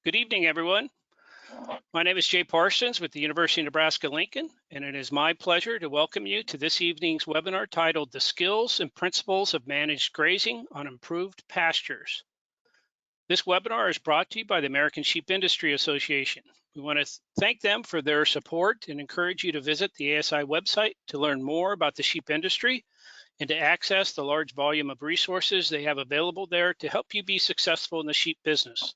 Good evening, everyone. My name is Jay Parsons with the University of Nebraska-Lincoln, and it is my pleasure to welcome you to this evening's webinar titled The Skills and Principles of Managed Grazing on Improved Pastures. This webinar is brought to you by the American Sheep Industry Association. We want to thank them for their support and encourage you to visit the ASI website to learn more about the sheep industry and to access the large volume of resources they have available there to help you be successful in the sheep business.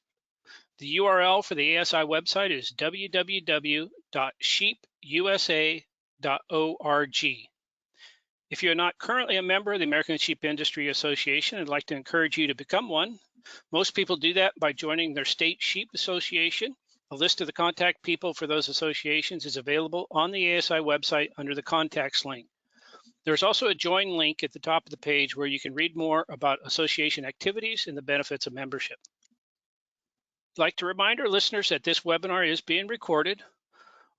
The URL for the ASI website is www.sheepusa.org. If you're not currently a member of the American Sheep Industry Association, I'd like to encourage you to become one. Most people do that by joining their state sheep association. A list of the contact people for those associations is available on the ASI website under the contacts link. There's also a join link at the top of the page where you can read more about association activities and the benefits of membership. I'd like to remind our listeners that this webinar is being recorded.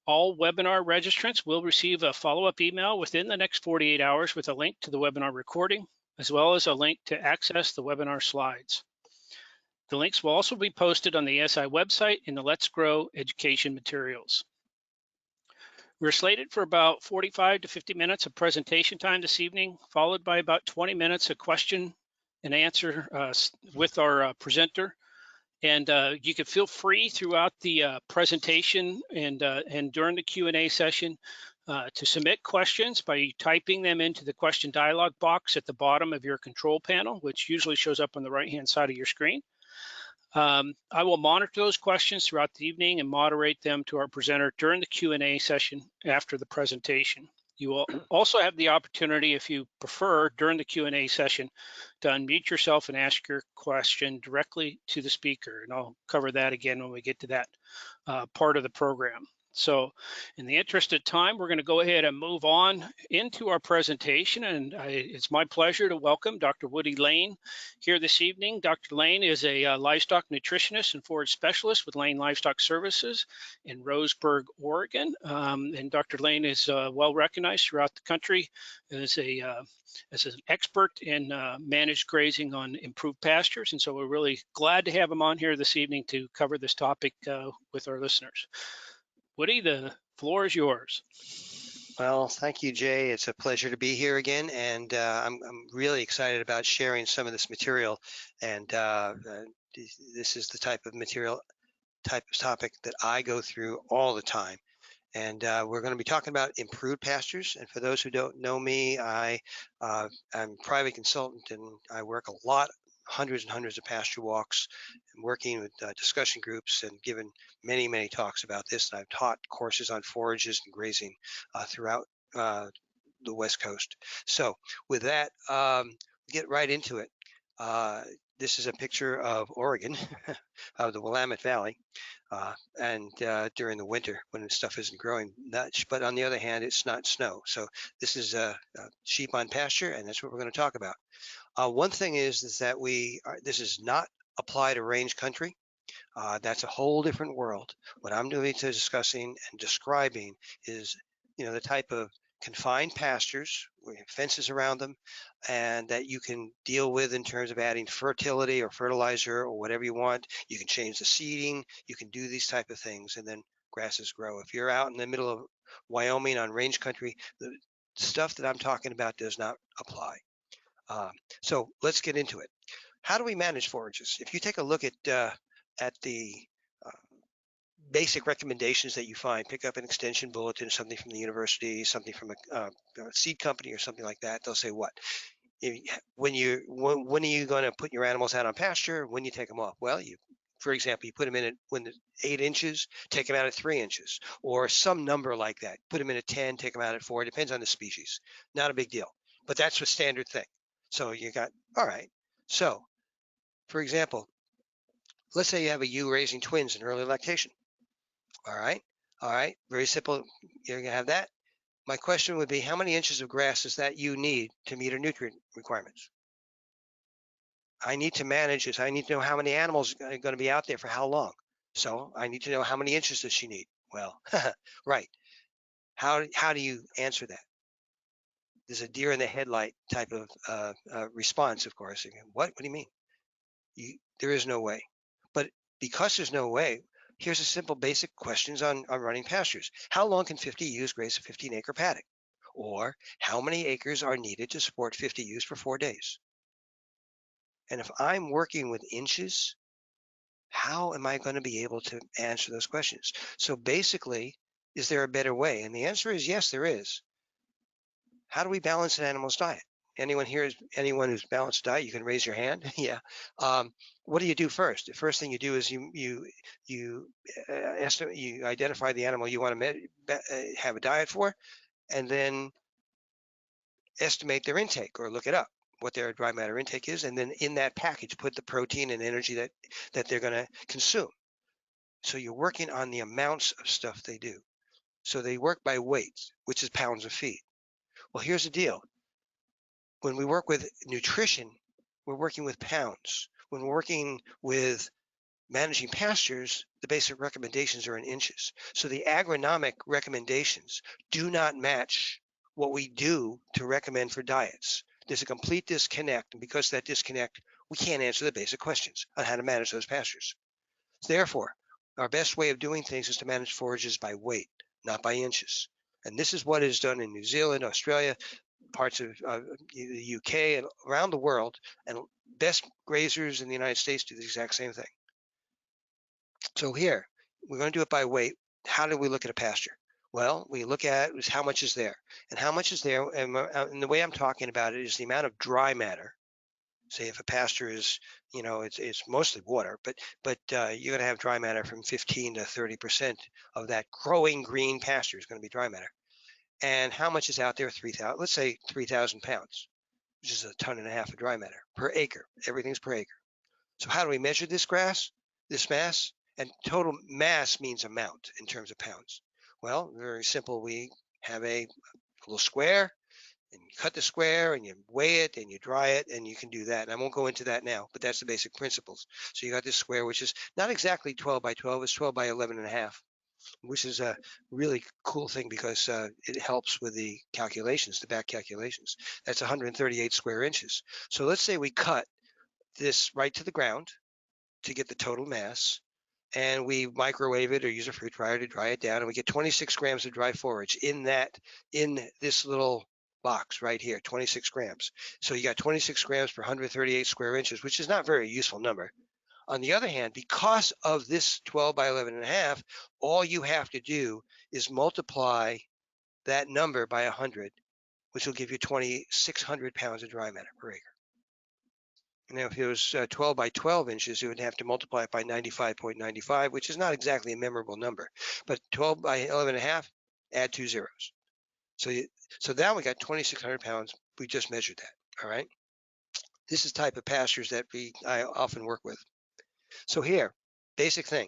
All webinar registrants will receive a follow-up email within the next 48 hours with a link to the webinar recording, as well as a link to access the webinar slides. The links will also be posted on the ASI website in the Let's Grow education materials. We're slated for about 45 to 50 minutes of presentation time this evening, followed by about 20 minutes of question and answer with our presenter. And you can feel free throughout the presentation and during the Q&A session to submit questions by typing them into the question dialog box at the bottom of your control panel, which usually shows up on the right-hand side of your screen. I will monitor those questions throughout the evening and moderate them to our presenter during the Q&A session after the presentation. You will also have the opportunity, if you prefer, during the Q&A session to unmute yourself and ask your question directly to the speaker. And I'll cover that again when we get to that part of the program. So in the interest of time, we're going to go ahead and move on into our presentation. And it's my pleasure to welcome Dr. Woody Lane here this evening. Dr. Lane is a livestock nutritionist and forage specialist with Lane Livestock Services in Roseburg, Oregon. And Dr. Lane is well recognized throughout the country as an expert in managed grazing on improved pastures. And so we're really glad to have him on here this evening to cover this topic with our listeners. Woody, the floor is yours. Well, thank you, Jay. It's a pleasure to be here again, and I'm really excited about sharing some of this material. And this is the type of topic that I go through all the time. And we're going to be talking about improved pastures. And for those who don't know me, I'm a private consultant, and I work a lot, hundreds and hundreds of pasture walks, and working with discussion groups and given many, many talks about this. And I've taught courses on forages and grazing throughout the West Coast. So with that, get right into it. This is a picture of Oregon, of the Willamette Valley, and during the winter when stuff isn't growing much. But on the other hand, it's not snow. So this is sheep on pasture, and that's what we're going to talk about. One thing is that this is not apply to range country. That's a whole different world. What I'm doing to discussing and describing is, the type of confined pastures with fences around them, and that you can deal with in terms of adding fertility or fertilizer or whatever you want. You can change the seeding. You can do these type of things, and then grasses grow. If you're out in the middle of Wyoming on range country, the stuff that I'm talking about does not apply. So let's get into it. How do we manage forages? If you take a look at the basic recommendations that you find, pick up an extension bulletin, something from the university, something from a seed company or something like that. They'll say what? When are you going to put your animals out on pasture? When you take them off? Well, for example, you put them in at when 8 inches, take them out at 3 inches, or some number like that. Put them in at 10, take them out at 4. It depends on the species. Not a big deal, but that's a standard thing. So you got, all right. So, for example, let's say you have a ewe raising twins in early lactation. All right, very simple. You're gonna have that. My question would be, how many inches of grass does that ewe need to meet her nutrient requirements? I need to manage this. I need to know how many animals are going to be out there for how long. So I need to know how many inches does she need? Well, right. How do you answer that? There's a deer in the headlight type of response, of course. What do you mean? There is no way. But because there's no way, here's a simple basic questions on running pastures. How long can 50 ewes graze a 15-acre paddock? Or how many acres are needed to support 50 ewes for 4 days? And if I'm working with inches, how am I going to be able to answer those questions? So basically, is there a better way? And the answer is yes, there is. How do we balance an animal's diet? Anyone who's balanced a diet, you can raise your hand. Yeah. What do you do first? The first thing you do is you identify the animal you want to have a diet for, and then estimate their intake or look it up what their dry matter intake is, and then in that package put the protein and energy that they're going to consume. So you're working on the amounts of stuff they do. So they work by weight, which is pounds of feed. Well, here's the deal. When we work with nutrition, we're working with pounds. When we're working with managing pastures, the basic recommendations are in inches. So the agronomic recommendations do not match what we do to recommend for diets. There's a complete disconnect, and because of that disconnect, we can't answer the basic questions on how to manage those pastures. Therefore, our best way of doing things is to manage forages by weight, not by inches. And this is what is done in New Zealand, Australia, parts of the UK, and around the world. And best grazers in the United States do the exact same thing. So here, we're going to do it by weight. How do we look at a pasture? Well, we look at how much is there. And how much is there, and the way I'm talking about it is the amount of dry matter. Say if a pasture is, it's mostly water, but you're going to have dry matter from 15 to 30% of that growing green pasture is going to be dry matter. And how much is out there? 3,000, let's say 3,000 pounds, which is 1.5 tons of dry matter per acre. Everything's per acre. So how do we measure this mass? And total mass means amount in terms of pounds. Well, very simple. We have a little square, and you cut the square and you weigh it and you dry it, and you can do that. And I won't go into that now, but that's the basic principles. So you got this square, which is not exactly 12 by 12, it's 12 by 11.5, which is a really cool thing because it helps with the calculations, the back calculations. That's 138 square inches. So let's say we cut this right to the ground to get the total mass, and we microwave it or use a fruit dryer to dry it down, and we get 26 grams of dry forage in this little box right here, 26 grams. So you got 26 grams per 138 square inches, which is not a very useful number. On the other hand, because of this 12 by 11.5, all you have to do is multiply that number by 100, which will give you 2,600 pounds of dry matter per acre. Now, if it was 12 by 12 inches, you would have to multiply it by 95.95, which is not exactly a memorable number. But 12 by 11.5, add 2 zeros. So now we got 2,600 pounds. We just measured that. All right. This is the type of pastures that I often work with. So here, basic thing.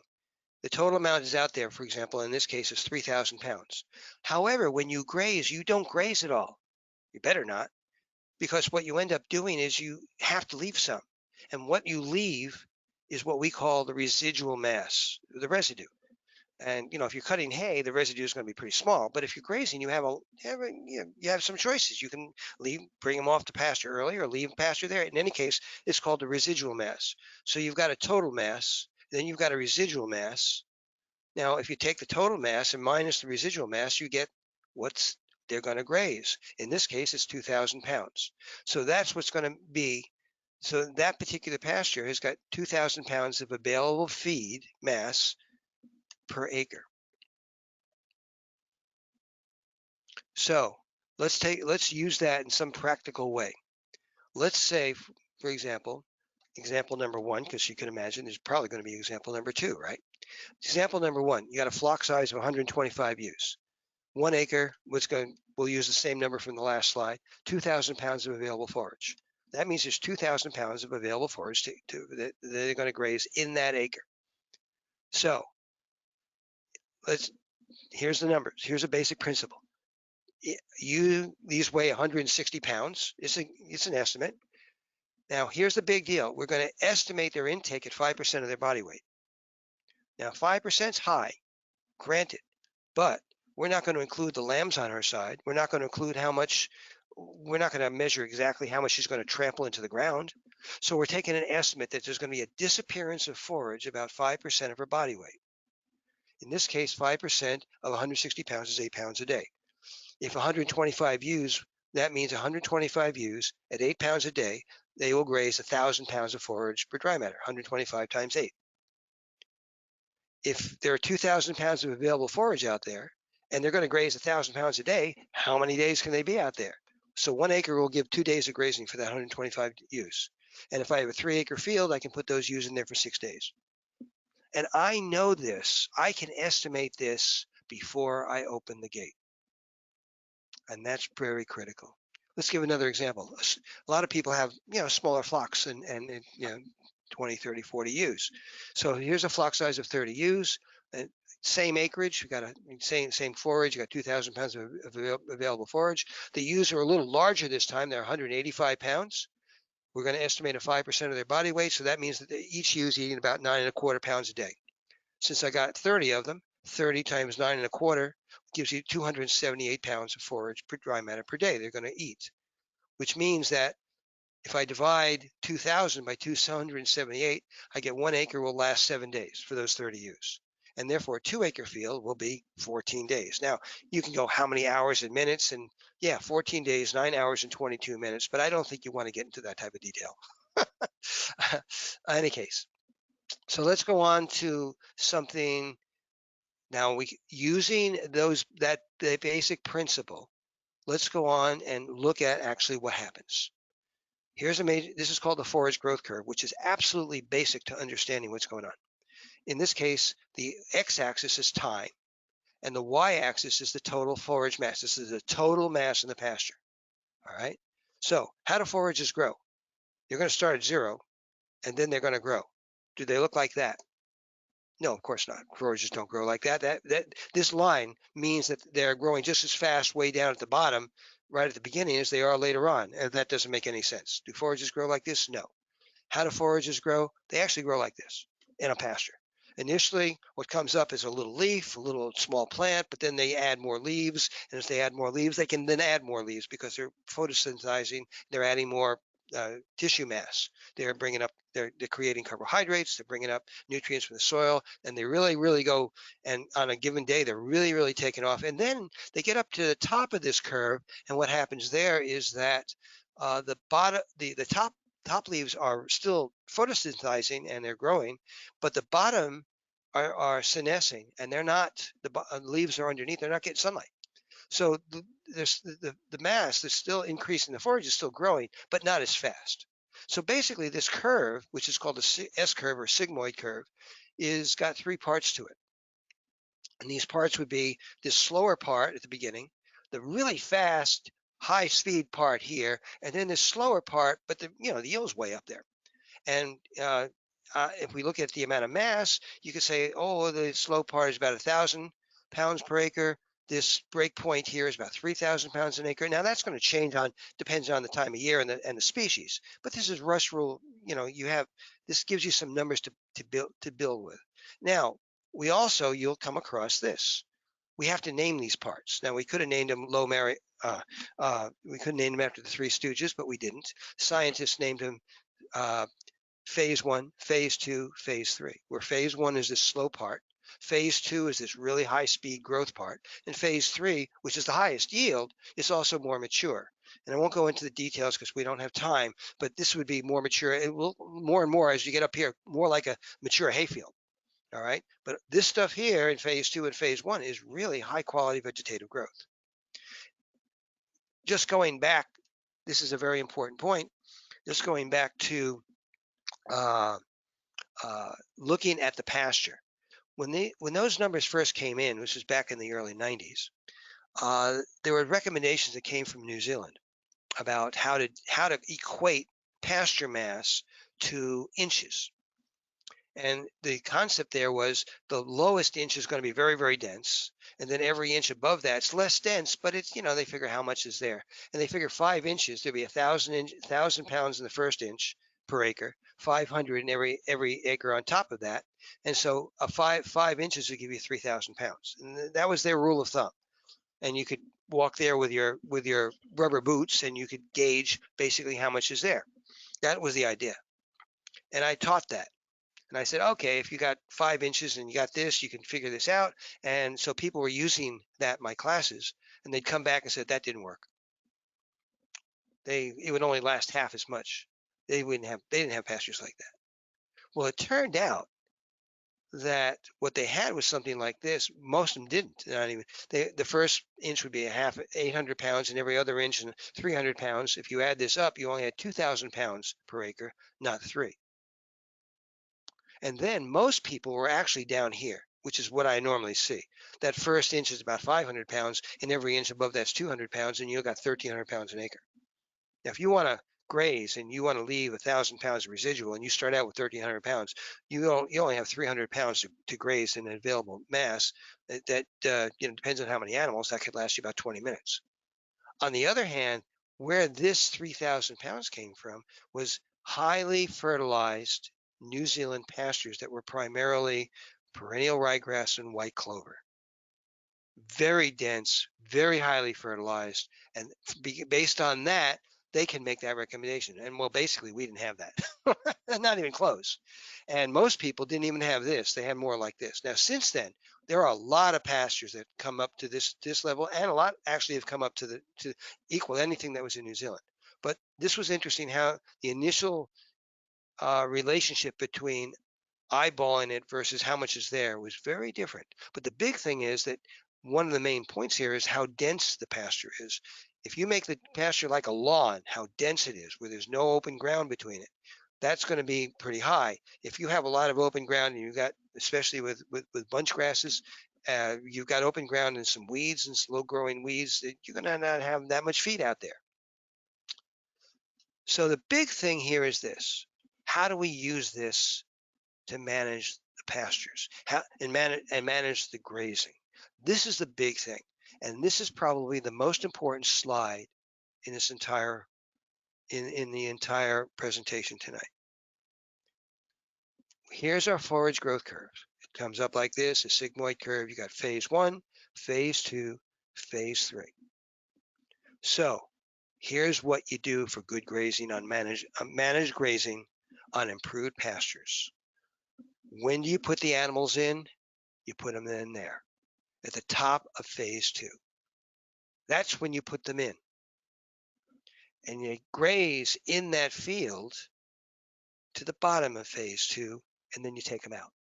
The total amount is out there, for example, in this case is 3,000 pounds. However, when you graze, you don't graze it all. You better not. Because what you end up doing is you have to leave some. And what you leave is what we call the residual mass, the residue. And if you're cutting hay, the residue is going to be pretty small. But if you're grazing, you have some choices. You can bring them off the pasture early, or leave pasture there. In any case, it's called the residual mass. So you've got a total mass, then you've got a residual mass. Now, if you take the total mass and minus the residual mass, you get what's they're going to graze. In this case, it's 2,000 pounds. So that's what's going to be. So that particular pasture has got 2,000 pounds of available feed mass per acre. So let's use that in some practical way. Let's say, for example number 1, because you can imagine there's probably going to be example number 2, right? Example number 1, you got a flock size of 125 ewes. 1 acre, we'll use the same number from the last slide, 2,000 pounds of available forage. That means there's 2,000 pounds of available forage that they're going to graze in that acre. So here's the numbers. Here's a basic principle. These weigh 160 pounds. It's an estimate. Now here's the big deal. We're going to estimate their intake at 5% of their body weight. Now 5% is high, granted, but we're not going to include the lambs on our side. We're not going to include how much we're not going to measure exactly how much she's going to trample into the ground. So we're taking an estimate that there's going to be a disappearance of forage about 5% of her body weight. In this case, 5% of 160 pounds is 8 pounds a day. If 125 ewes, that means 125 ewes at 8 pounds a day, they will graze 1,000 pounds of forage per dry matter, 125 times 8. If there are 2,000 pounds of available forage out there, and they're going to graze 1,000 pounds a day, how many days can they be out there? So 1 acre will give 2 days of grazing for that 125 ewes. And if I have a 3-acre field, I can put those ewes in there for 6 days. And I know this. I can estimate this before I open the gate. And that's very critical. Let's give another example. A lot of people have, smaller flocks and 20, 30, 40 ewes. So here's a flock size of 30 ewes. Same acreage, we got a same forage, you got 2,000 pounds of available forage. The ewes are a little larger this time, they're 185 pounds. We're going to estimate a 5% of their body weight, so that means that each ewe is eating about 9.25 pounds a day. Since I got 30 of them, 30 times 9.25 gives you 278 pounds of forage per dry matter per day they're going to eat, which means that if I divide 2,000 by 278, I get 1 acre will last 7 days for those 30 ewes. And therefore, a 2-acre field will be 14 days. Now, you can go how many hours and minutes, and yeah, 14 days, 9 hours and 22 minutes, but I don't think you want to get into that type of detail. In any case, so let's go on to something. Now, using that basic principle, let's go on and look at actually what happens. This is called the forage growth curve, which is absolutely basic to understanding what's going on. In this case, the x-axis is time, and the y-axis is the total forage mass. This is the total mass in the pasture. All right. So how do forages grow? They're going to start at 0, and then they're going to grow. Do they look like that? No, of course not. Forages don't grow like that. This line means that they're growing just as fast way down at the bottom, right at the beginning, as they are later on. And that doesn't make any sense. Do forages grow like this? No. How do forages grow? They actually grow like this in a pasture. Initially, what comes up is a little leaf, a little small plant, but then they add more leaves. And as they add more leaves, they can then add more leaves because they're photosynthesizing. They're adding more tissue mass. They're creating carbohydrates. They're bringing up nutrients from the soil, and they really go. And on a given day, they're really taking off. And then they get up to the top of this curve, and what happens there is that the top leaves are still photosynthesizing and they're growing, but the bottom are senescing, and they're not. The leaves are underneath; they're not getting sunlight. So the mass that's still increasing, the forage is still growing, but not as fast. So basically, this curve, which is called the S curve or sigmoid curve, is got 3 parts to it. And these parts would be this slower part at the beginning, the really fast, high speed part here, and then this slower part, but the yield's way up there. And if we look at the amount of mass, you could say, oh, the slow part is about 1,000 pounds per acre. This break point here is about 3,000 pounds an acre. Now that's going to change depends on the time of year and the species. But this is rush rule. This gives you some numbers to build with. Now you'll come across this. We have to name these parts. Now we could have named them we could name them after the Three Stooges, but we didn't. Scientists named them phase 1, phase 2, phase 3, where phase 1 is this slow part, phase 2 is this really high speed growth part, and phase 3, which is the highest yield, is also more mature. And I won't go into the details because we don't have time, but this would be more mature. It will more and more as you get up here, more like a mature hayfield. All right. But this stuff here in phase 2 and phase 1 is really high quality vegetative growth. Just going back, this is a very important point. Just going back to looking at the pasture. When those numbers first came in, which was back in the early 90s, there were recommendations that came from New Zealand about how to equate pasture mass to inches. And the concept there was the lowest inch is going to be very dense, and then every inch above that's less dense, but it's they figure how much is there, and they figure 5 inches there'll be 1,000 pounds in the first inch per acre, 500 in every acre on top of that, and so a 5 inches would give you 3,000 pounds, and that was their rule of thumb. And you could walk there with your rubber boots and you could gauge basically how much is there. That was the idea. And I taught that. And I said, okay, if you got 5 inches and you got this, you can figure this out. And so people were using that in my classes, and they'd come back and said that didn't work. It would only last half as much. They didn't have pastures like that. Well, it turned out that what they had was something like this. Most of them didn't. Not even the first inch would be a half 800 pounds, and every other inch and 300 pounds. If you add this up, you only had 2,000 pounds per acre, not 3. And then most people were actually down here, which is what I normally see. That first inch is about 500 pounds, and every inch above that's 200 pounds, and you've got 1,300 pounds an acre. Now, if you want to graze and you want to leave 1,000 pounds of residual, and you start out with 1,300 pounds, you only have 300 pounds to graze in an available mass. That depends on how many animals. That could last you about 20 minutes. On the other hand, where this 3,000 pounds came from was highly fertilized New Zealand pastures that were primarily perennial ryegrass and white clover. Very dense, very highly fertilized, and based on that, they can make that recommendation. And well, basically, we didn't have that, not even close. And most people didn't even have this. They had more like this. Now, since then, there are a lot of pastures that come up to this level, and a lot actually have come up to equal anything that was in New Zealand. But this was interesting how the initial relationship between eyeballing it versus how much is there was very different. But the big thing is that one of the main points here is how dense the pasture is. If you make the pasture like a lawn, how dense it is, where there's no open ground between it, that's going to be pretty high. If you have a lot of open ground and you've got, especially with bunch grasses, you've got open ground and some weeds and slow growing weeds, you're going to not have that much feed out there. So the big thing here is this: how do we use this to manage the pastures and manage the grazing? This is the big thing, and this is probably the most important slide in this entire in the entire presentation tonight. Here's our forage growth curve. It comes up like this, a sigmoid curve. You got phase 1, phase 2, phase 3. So here's what you do for good grazing on managed grazing on improved pastures. When do you put the animals in? You put them in there at the top of phase 2. That's when you put them in. And you graze in that field to the bottom of phase 2, and then you take them out.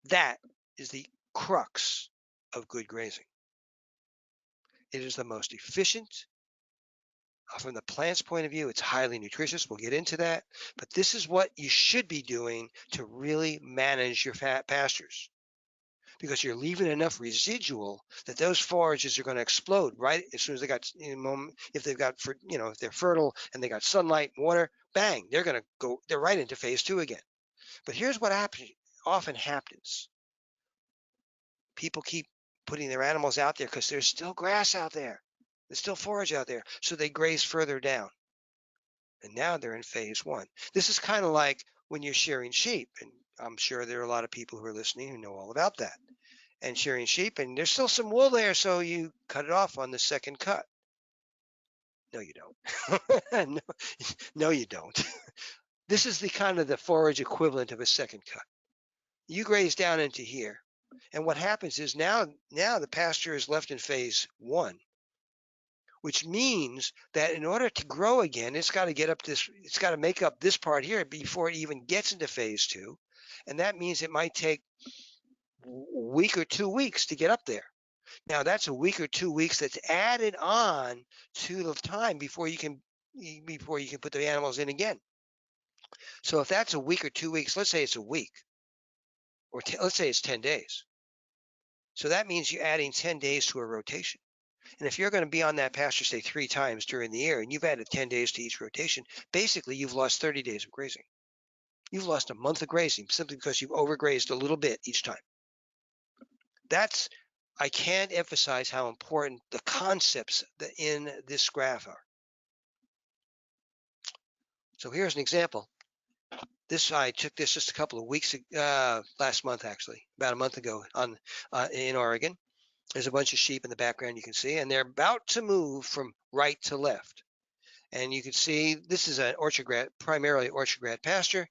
That is the crux of good grazing. It is the most efficient. From the plant's point of view, it's highly nutritious. We'll get into that. But this is what you should be doing to really manage your pastures, because you're leaving enough residual that those forages are going to explode right as soon as they got, if they've got, if they're fertile and they got sunlight, water, bang, they're right into phase 2 again. But here's what often happens. People keep putting their animals out there because there's still grass out there. There's still forage out there. So they graze further down. And now they're in phase 1. This is kind of like when you're shearing sheep. And I'm sure there are a lot of people who are listening who know all about that. And shearing sheep, and there's still some wool there, so you cut it off on the second cut. No, you don't. No, you don't. This is the kind of the forage equivalent of a second cut. You graze down into here, and what happens is now the pasture is left in phase 1, which means that in order to grow again, it's got to make up this part here before it even gets into phase 2, and that means it might take a week or 2 weeks to get up there. Now that's a week or 2 weeks that's added on to the time before you can put the animals in again. So if that's a week or 2 weeks, let's say it's a week, or let's say it's 10 days. So that means you're adding 10 days to a rotation. And if you're going to be on that pasture, say 3 times during the year, and you've added 10 days to each rotation, basically you've lost 30 days of grazing. You've lost a month of grazing simply because you've overgrazed a little bit each time. I can't emphasize how important the concepts in this graph are. So here's an example. I took this just a couple of weeks, last month actually, about a month ago in Oregon. There's a bunch of sheep in the background you can see, and they're about to move from right to left. And you can see this is an primarily orchard pasture.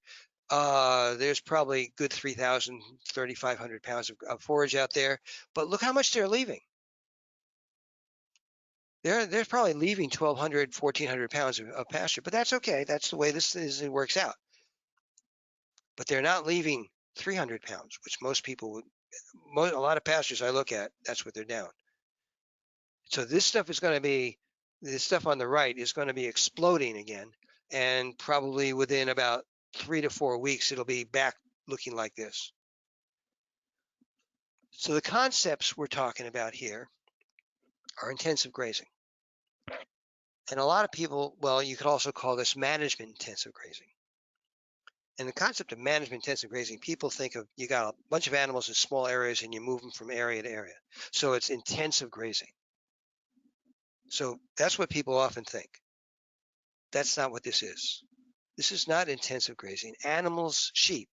There's probably good 3,000, 3,500 pounds of forage out there, but look how much they're leaving. They're probably leaving 1,200, 1,400 pounds of pasture, but that's okay. That's the way it works out. But they're not leaving 300 pounds, which most people would. A lot of pastures I look at, that's what they're down. So this stuff on the right is going to be exploding again, and probably within about 3 to 4 weeks, it'll be back looking like this. So the concepts we're talking about here are intensive grazing. And a lot of people, well, you could also call this management intensive grazing. And the concept of management intensive grazing, people think of you got a bunch of animals in small areas and you move them from area to area. So it's intensive grazing. So that's what people often think. That's not what this is. This is not intensive grazing. Animals, sheep,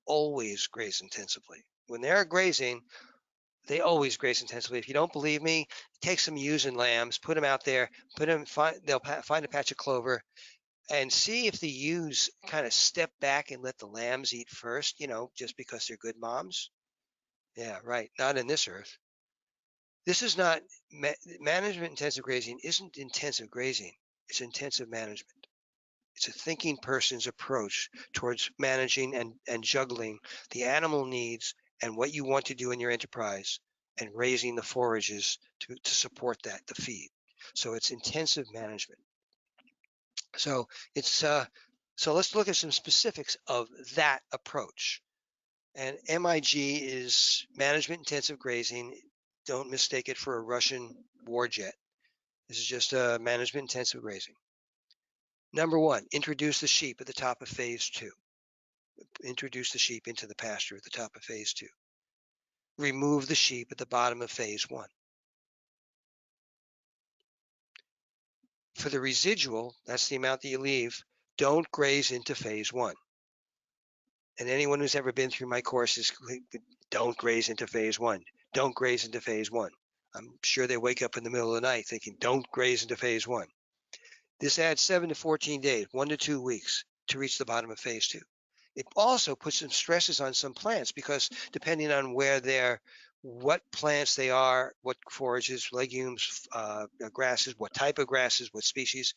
always graze intensively. When they're grazing, they always graze intensively. If you don't believe me, take some ewes and lambs, put them out there, they'll find a patch of clover, and see if the ewes kind of step back and let the lambs eat first, just because they're good moms. Yeah, right. Not in this earth. This is not management intensive grazing isn't intensive grazing. It's intensive management. It's a thinking person's approach towards managing and juggling the animal needs and what you want to do in your enterprise and raising the forages to support that, the feed. So it's intensive management. So so let's look at some specifics of that approach. And MIG is management intensive grazing. Don't mistake it for a Russian war jet. This is just management intensive grazing. Number one, introduce the sheep at the top of phase 2. Introduce the sheep into the pasture at the top of phase 2. Remove the sheep at the bottom of phase 1. For the residual, that's the amount that you leave, don't graze into phase 1. And anyone who's ever been through my courses, don't graze into phase 1. Don't graze into phase 1. I'm sure they wake up in the middle of the night thinking, don't graze into phase 1. This adds 7 to 14 days, 1 to 2 weeks to reach the bottom of phase 2. It also puts some stresses on some plants because depending on what plants they are, what forages, legumes, grasses, what type of grasses, what species,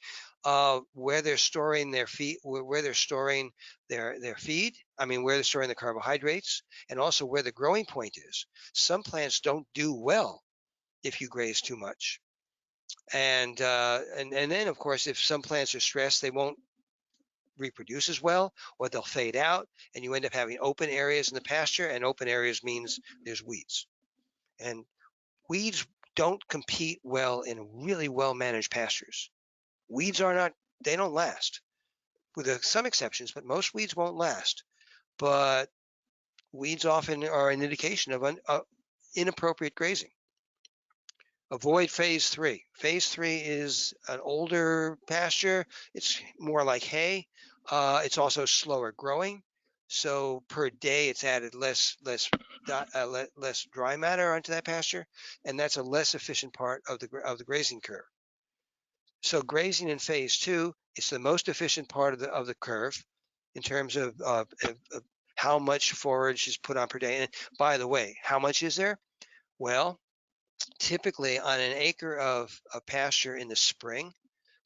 where they're storing their feed, where they're storing their feed. I mean, where they're storing the carbohydrates, and also where the growing point is. Some plants don't do well if you graze too much. And then of course, if some plants are stressed, they won't reproduce as well, or they'll fade out, and you end up having open areas in the pasture, and open areas means there's weeds. And weeds don't compete well in really well managed pastures. Weeds they don't last, with some exceptions, but most weeds won't last. But weeds often are an indication of inappropriate grazing. Avoid phase 3. Phase 3 is an older pasture. It's more like hay. It's also slower growing. So per day, it's added less dry matter onto that pasture, and that's a less efficient part of the grazing curve. So grazing in phase 2, it's the most efficient part of the curve in terms of how much forage is put on per day. And by the way, how much is there? Well, typically on an acre of pasture in the spring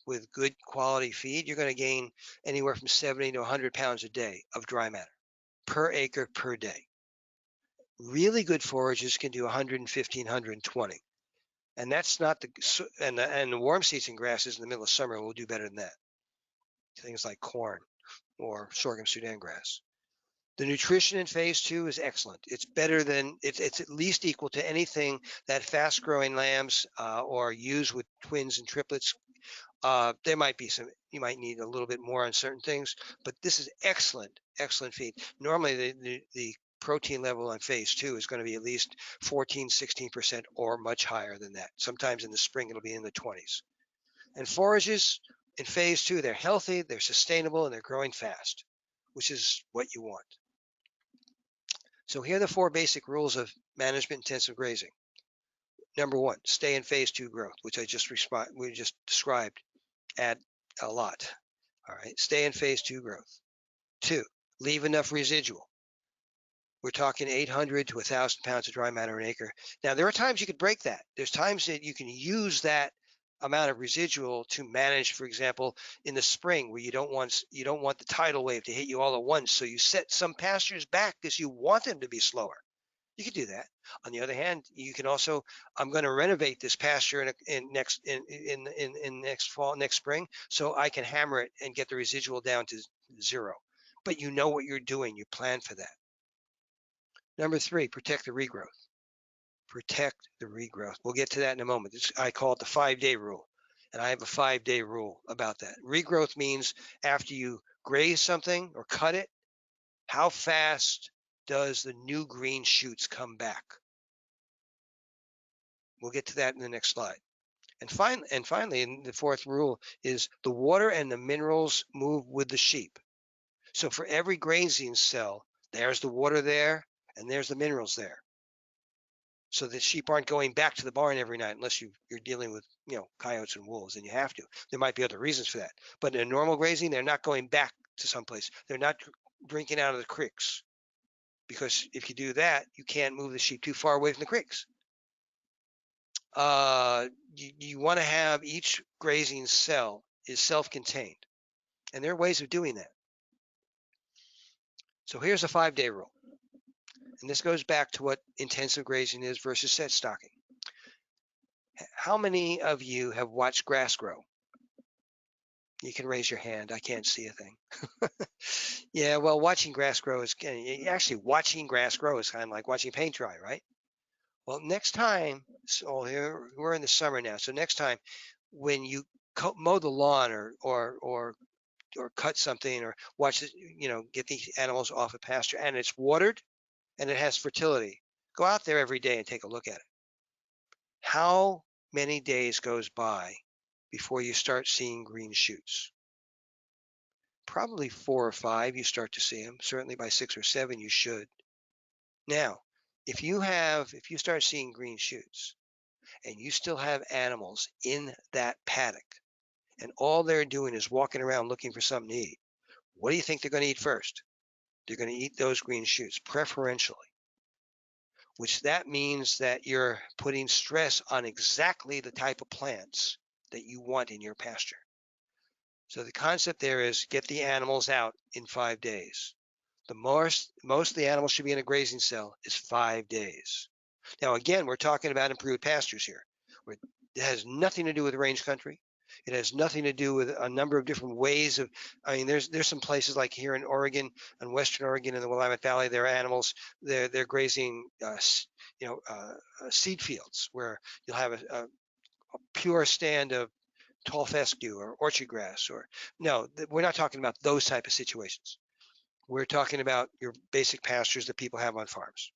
with good quality feed, you're going to gain anywhere from 70 to 100 pounds a day of dry matter per acre per day. Really good forages can do 115, 120. And that's not and the warm season grasses in the middle of summer will do better than that. Things like corn or sorghum Sudan grass. The nutrition in phase 2 is excellent. It's better than it's at least equal to anything that fast-growing lambs or ewes with twins and triplets. There might be you might need a little bit more on certain things, but this is excellent feed. Normally, the protein level on phase 2 is going to be at least 14, 16% or much higher than that. Sometimes in the spring, it'll be in the 20s. And forages in phase 2, they're healthy, they're sustainable, and they're growing fast, which is what you want. So here are the 4 basic rules of management intensive grazing. Number one, stay in phase 2 growth, which we just described at a lot. All right, stay in phase 2 growth. 2, leave enough residual. We're talking 800 to 1,000 pounds of dry matter an acre. Now, there are times you could break that. There's times that you can use that amount of residual to manage, for example, in the spring where you don't want the tidal wave to hit you all at once. So you set some pastures back because you want them to be slower. You could do that. On the other hand, you can also, I'm going to renovate this pasture in next fall, next spring, so I can hammer it and get the residual down to 0. But you know what you're doing. You plan for that. Number 3, protect the regrowth. Protect the regrowth. We'll get to that in a moment. I call it the 5-day rule. And I have a 5-day rule about that. Regrowth means after you graze something or cut it, how fast does the new green shoots come back? We'll get to that in the next slide. And finally, the 4th rule is the water and the minerals move with the sheep. So for every grazing cell, there's the water there and there's the minerals there. So the sheep aren't going back to the barn every night unless you're dealing with, coyotes and wolves, and you have to. There might be other reasons for that. But in normal grazing, they're not going back to someplace. They're not drinking out of the creeks, because if you do that, you can't move the sheep too far away from the creeks. You want to have each grazing cell is self-contained, and there are ways of doing that. So here's a 5-day rule, and this goes back to what intensive grazing is versus set stocking. How many of you have watched grass grow? You can raise your hand. I can't see a thing. Yeah, well, watching grass grow is kind of like watching paint dry, right? Well, next time, so here we're in the summer now. So next time, when you mow the lawn or cut something or watch it, get the animals off a pasture and it's watered and it has fertility, go out there every day and take a look at it. How many days goes by before you start seeing green shoots? Probably 4 or 5 you start to see them. Certainly by 6 or 7 you should. Now, if you start seeing green shoots and you still have animals in that paddock and all they're doing is walking around looking for something to eat, what do you think they're going to eat first? They're going to eat those green shoots preferentially, which that means that you're putting stress on exactly the type of plants that you want in your pasture. So the concept there is get the animals out in 5 days. The most of the animals should be in a grazing cell is 5 days. Now, again, we're talking about improved pastures here. It has nothing to do with range country. It has nothing to do with a number of different ways of, there's some places like here in Oregon and Western Oregon in the Willamette Valley, there are animals, they're grazing, seed fields where you'll have a pure stand of tall fescue or orchard grass no, we're not talking about those type of situations. We're talking about your basic pastures that people have on farms.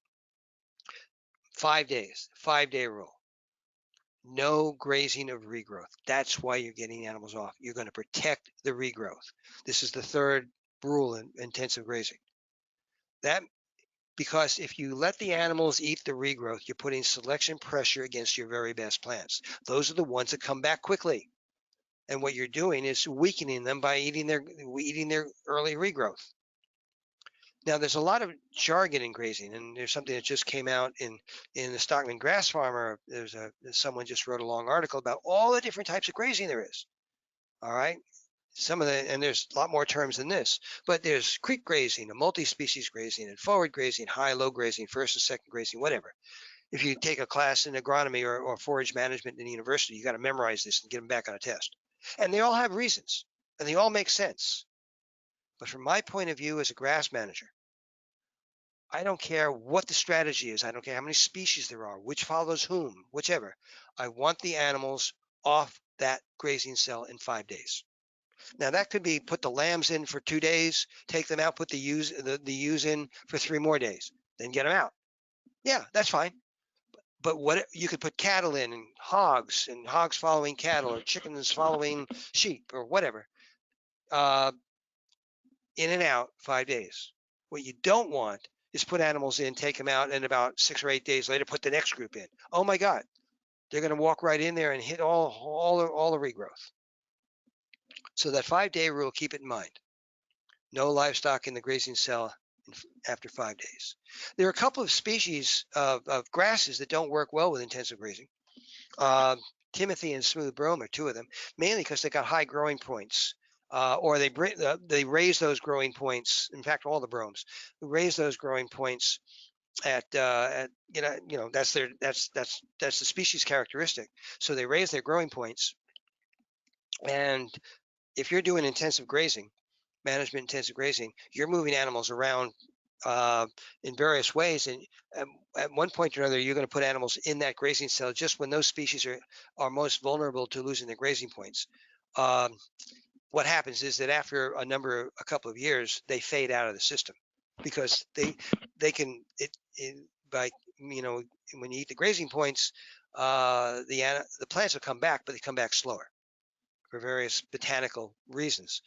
5 days, 5-day rule. No grazing of regrowth. That's why you're getting animals off. You're going to protect the regrowth. This is the 3rd rule in intensive grazing. Because if you let the animals eat the regrowth, you're putting selection pressure against your very best plants. Those are the ones that come back quickly. And what you're doing is weakening them by eating their early regrowth. Now, there's a lot of jargon in grazing, and there's something that just came out in the Stockman Grass Farmer. Someone just wrote a long article about all the different types of grazing there is. All right, and there's a lot more terms than this, but there's creek grazing, a multi-species grazing, and forward grazing, high-low grazing, first and second grazing, whatever. If you take a class in agronomy or forage management in the university, you got to memorize this and get them back on a test. And they all have reasons, and they all make sense. But from my point of view as a grass manager, I don't care what the strategy is. I don't care how many species there are, which follows whom, whichever. I want the animals off that grazing cell in 5 days. Now that could be put the lambs in for 2 days, take them out, put the ewes in for 3 more days, then get them out. Yeah, that's fine. But what you could put cattle in and hogs following cattle or chickens following sheep or whatever, in and out 5 days. What you don't want is put animals in, take them out, and about 6 or 8 days later, put the next group in. Oh my God, they're going to walk right in there and hit all the regrowth. So that 5-day rule, keep it in mind. No livestock in the grazing cell after 5 days. There are a couple of species of grasses that don't work well with intensive grazing. Timothy and smooth brome are two of them, mainly because they got high growing points, or they raise those growing points. In fact, all the bromes raise those growing points at that's the species characteristic. So they raise their growing points, and if you're doing intensive grazing, management intensive grazing, you're moving animals around in various ways, and at one point or another, you're going to put animals in that grazing cell just when those species are most vulnerable to losing their grazing points. What happens is that after a couple of years, they fade out of the system because they can by when you eat the grazing points, the plants will come back, but they come back slower for various botanical reasons,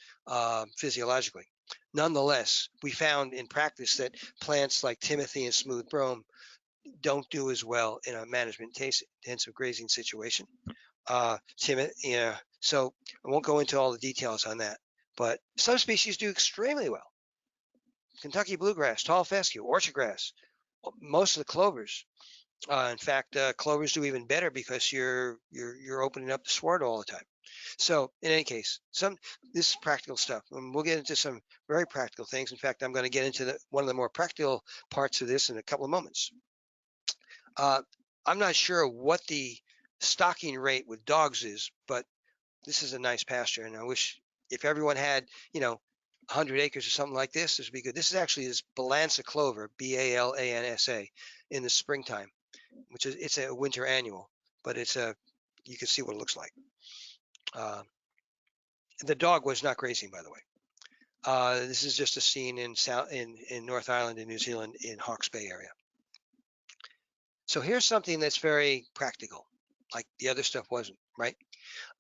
physiologically. Nonetheless, we found in practice that plants like Timothy and smooth brome don't do as well in a management intensive grazing situation. So I won't go into all the details on that, but some species do extremely well. Kentucky bluegrass, tall fescue, orchard grass, most of the clovers. In fact, clovers do even better because you're opening up the sward all the time. So in any case, this is practical stuff, and we'll get into some very practical things. In fact, I'm going to get into one of the more practical parts of this in a couple of moments. I'm not sure what the stocking rate with dogs is, but this is a nice pasture, and I wish if everyone had 100 acres or something like this would be good. This is actually this Balansa clover, Balansa, in the springtime, which is it's a winter annual, but you can see what it looks like. The dog was not grazing, by the way. This is just a scene in North Island in New Zealand in Hawke's Bay area. So here's something that's very practical, like the other stuff wasn't, right?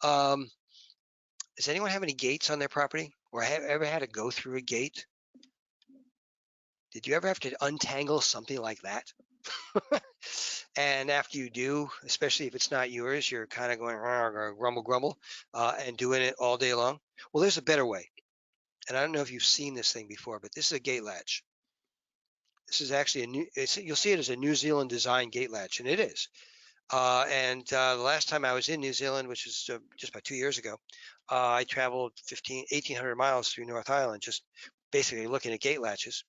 Does anyone have any gates on their property, or have ever had to go through a gate? Did you ever have to untangle something like that? And after you do, especially if it's not yours, you're kind of going grumble, grumble, and doing it all day long. Well, there's a better way. And I don't know if you've seen this thing before, but this is a gate latch. This is actually you'll see it as a New Zealand design gate latch, and it is. The last time I was in New Zealand, which was just about 2 years ago, I traveled 1,800 miles through North Island, just basically looking at gate latches,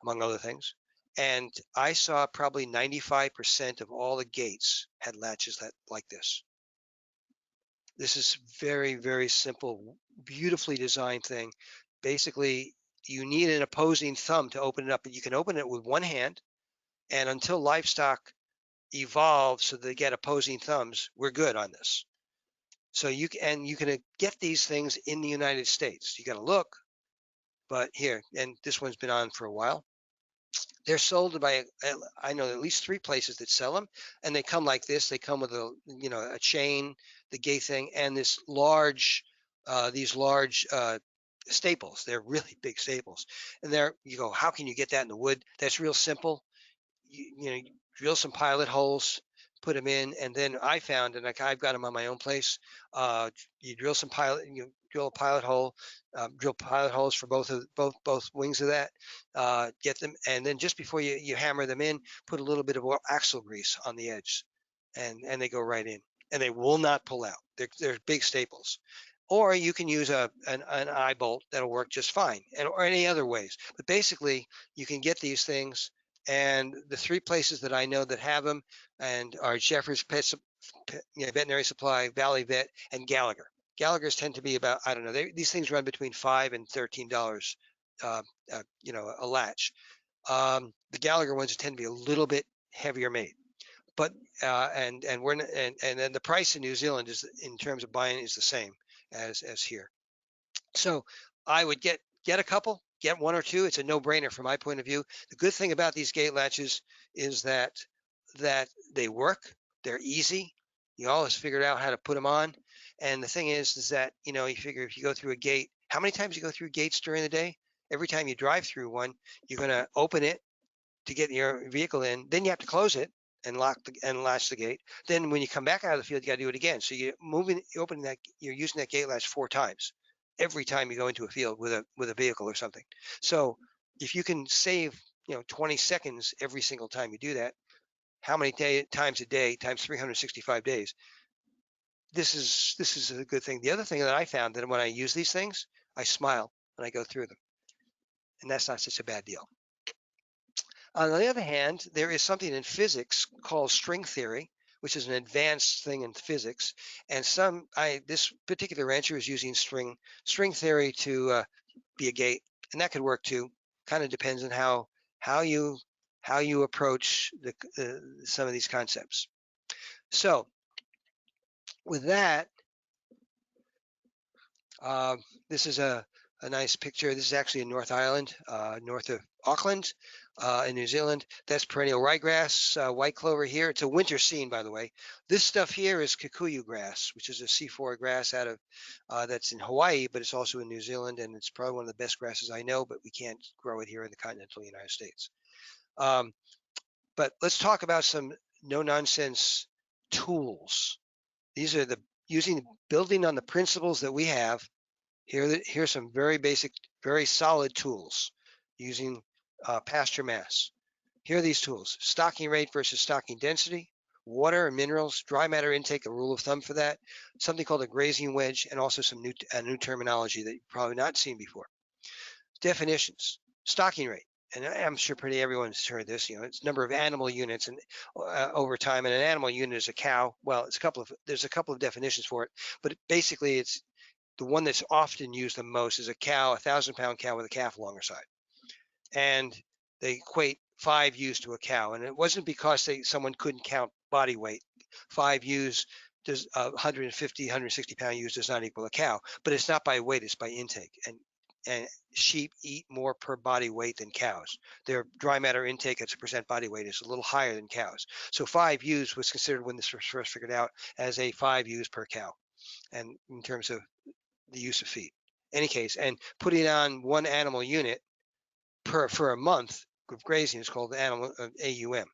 among other things. And I saw probably 95% of all the gates had latches like this. This is very, very simple, beautifully designed thing. Basically, you need an opposing thumb to open it up, but you can open it with one hand. And until livestock evolve so they get opposing thumbs, we're good on this. So you can get these things in the United States. You got to look, but here, and this one's been on for a while. They're sold by, I know at least 3 places that sell them, and they come like this. They come with a chain, the gate thing, and these large staples. They're really big staples. And you go, how can you get that in the wood? That's real simple. You drill some pilot holes, put them in, and then I found, and I've got them on my own place. You drill a pilot hole, drill pilot holes for both wings of that. Get them, and then just before you hammer them in, put a little bit of axle grease on the edge, and they go right in, and they will not pull out. They're big staples. Or you can use an eye bolt that'll work just fine, or any other ways. But basically, you can get these things. And the 3 places that I know that have them and are Jeffers Veterinary Supply, Valley Vet, and Gallagher. Gallagher's tend to be about, I don't know, these things run between $5 and $13, a latch. The Gallagher ones tend to be a little bit heavier made, but and then the price in New Zealand is, in terms of buying, is the same as here. So I would get a couple. Get 1 or 2. It's a no-brainer from my point of view. The good thing about these gate latches is that they work. They're easy. You always figured out how to put them on. And the thing is that you figure if you go through a gate, how many times you go through gates during the day? Every time you drive through one, you're going to open it to get your vehicle in. Then you have to close it. and latch the gate. Then when you come back out of the field, you got to do it again. So you're using that gate latch 4 times every time you go into a field with a vehicle or something. So if you can save 20 seconds every single time you do that, how many times a day times 365 days? This is a good thing. The other thing that I found, that when I use these things, I smile when I go through them, and that's not such a bad deal. On the other hand, there is something in physics called string theory, which is an advanced thing in physics. And this particular rancher is using string theory to be a gate, and that could work too. Kind of depends on how you approach some of these concepts. So with that, this is a nice picture. This is actually in North Island, north of Auckland, in New Zealand. That's perennial ryegrass, white clover here. It's a winter scene, by the way. This stuff here is kikuyu grass, which is a C4 grass out of that's in Hawaii, but it's also in New Zealand, and it's probably one of the best grasses I know, but we can't grow it here in the continental United States. But let's talk about some no-nonsense tools. These are building on the principles that we have. Here's some very basic, very solid tools using pasture mass. Here are these tools: stocking rate versus stocking density, water and minerals, dry matter intake, a rule of thumb for that, something called a grazing wedge, and also some new terminology that you've probably not seen before. Definitions: stocking rate, and I'm sure pretty everyone's heard this. It's number of animal units and over time, and an animal unit is a cow. Well, there's a couple of definitions for it, but basically it's the one that's often used the most is a cow, 1,000-pound cow with a calf along her side. And they equate 5 ewes to a cow. And it wasn't because someone couldn't count body weight. 5 ewes, 150, 160-pound ewes does not equal a cow. But it's not by weight, it's by intake. And sheep eat more per body weight than cows. Their dry matter intake as a percent body weight is a little higher than cows. So 5 ewes was considered, when this was first figured out, as a 5 ewes per cow. And in terms of the use of feed. Any case, and putting on one animal unit for a month of grazing is called animal AUM.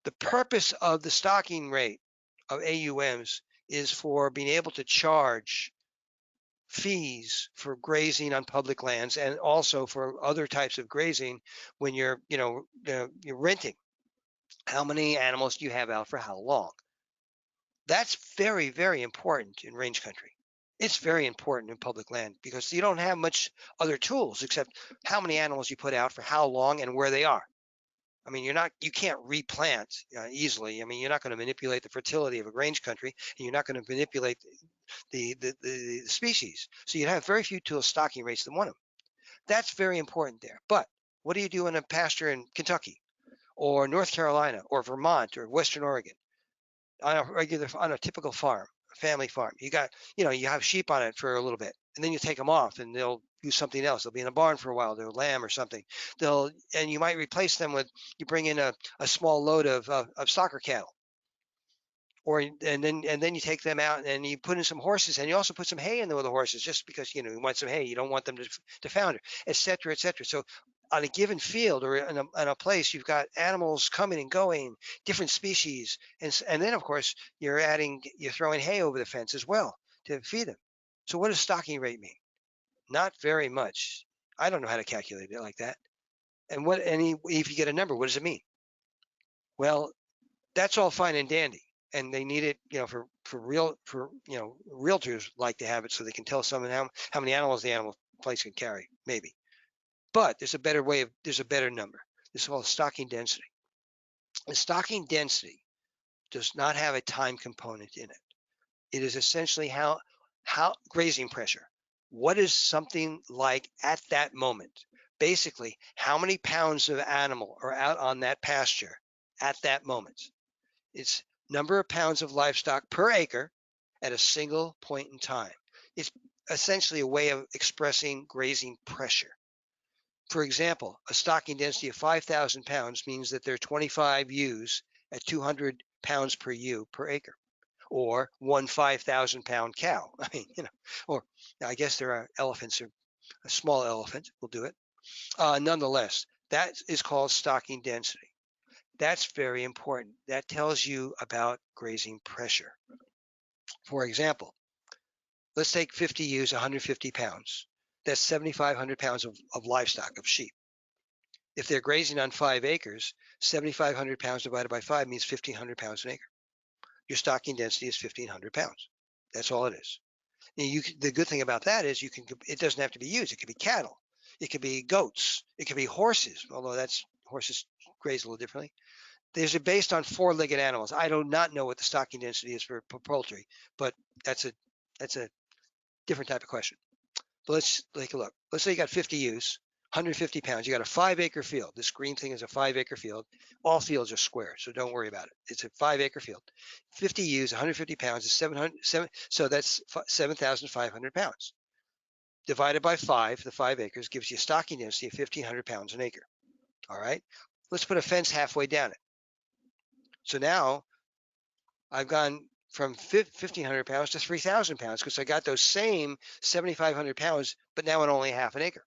The purpose of the stocking rate of AUMs is for being able to charge fees for grazing on public lands, and also for other types of grazing when you're renting. How many animals do you have out for how long? That's very, very important in range country. It's very important in public land because you don't have much other tools except how many animals you put out for how long and where they are. I mean, you can't replant easily. I mean, you're not going to manipulate the fertility of a range country, and you're not going to manipulate the species. So you have very few tools. Stocking rates than one of them. That's very important there. But what do you do in a pasture in Kentucky or North Carolina or Vermont or Western Oregon on a typical farm? Family farm, you have sheep on it for a little bit, and then you take them off and they'll do something else. They'll be in a barn for a while. They're lamb or something. And you might replace them with, you bring in a small load of stocker cattle, and then you take them out and you put in some horses, and you also put some hay in there with the horses, just because you want some hay. You don't want them to founder, etc., etc. So on a given field or in a place, you've got animals coming and going, different species, and then of course you're throwing hay over the fence as well to feed them. So what does stocking rate mean? Not very much. I don't know how to calculate it like that. And if you get a number, what does it mean? Well, that's all fine and dandy, and they need it, realtors like to have it so they can tell someone how many animals the animal place can carry, maybe. But there's a better number. This is called stocking density. The stocking density does not have a time component in it. It is essentially how grazing pressure. What is something like at that moment? Basically, how many pounds of animal are out on that pasture at that moment? It's number of pounds of livestock per acre at a single point in time. It's essentially a way of expressing grazing pressure. For example, a stocking density of 5,000 pounds means that there are 25 ewes at 200 pounds per ewe per acre, or one 5,000-pound cow. I mean, or I guess there are elephants, or a small elephant will do it. Nonetheless, that is called stocking density. That's very important. That tells you about grazing pressure. For example, let's take 50 ewes, 150 pounds. That's 7,500 pounds of livestock, of sheep. If they're grazing on 5 acres, 7,500 pounds divided by 5 means 1,500 pounds an acre. Your stocking density is 1,500 pounds. That's all it is. And the good thing about that is it doesn't have to be ewes. It could be cattle. It could be goats. It could be horses, although horses graze a little differently. These are based on 4-legged animals. I do not know what the stocking density is for poultry, but that's a different type of question. But let's take a look. Let's say you got 50 ewes, 150 pounds. You got a 5-acre field. This green thing is a 5-acre field. All fields are square, so don't worry about it. It's a 5-acre field. 50 ewes, 150 pounds is 700. So that's 7,500 pounds. Divided by 5, the 5 acres gives you a stocking density of 1,500 pounds an acre. All right. Let's put a fence halfway down it. So now I've gone from 1,500 pounds to 3,000 pounds because I got those same 7,500 pounds, but now in only half an acre.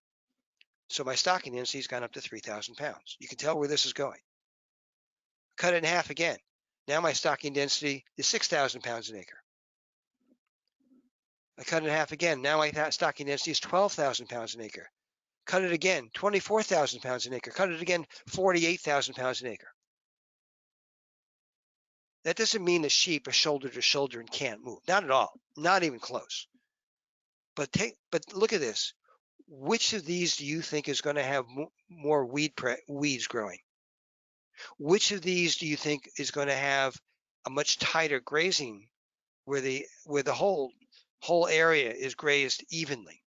So my stocking density has gone up to 3,000 pounds. You can tell where this is going. Cut it in half again. Now my stocking density is 6,000 pounds an acre. I cut it in half again. Now my stocking density is 12,000 pounds an acre. Cut it again, 24,000 pounds an acre. Cut it again, 48,000 pounds an acre. That doesn't mean the sheep are shoulder to shoulder and can't move. Not at all. Not even close. But look at this. Which of these do you think is going to have more weeds growing? Which of these do you think is going to have a much tighter grazing where the whole area is grazed evenly?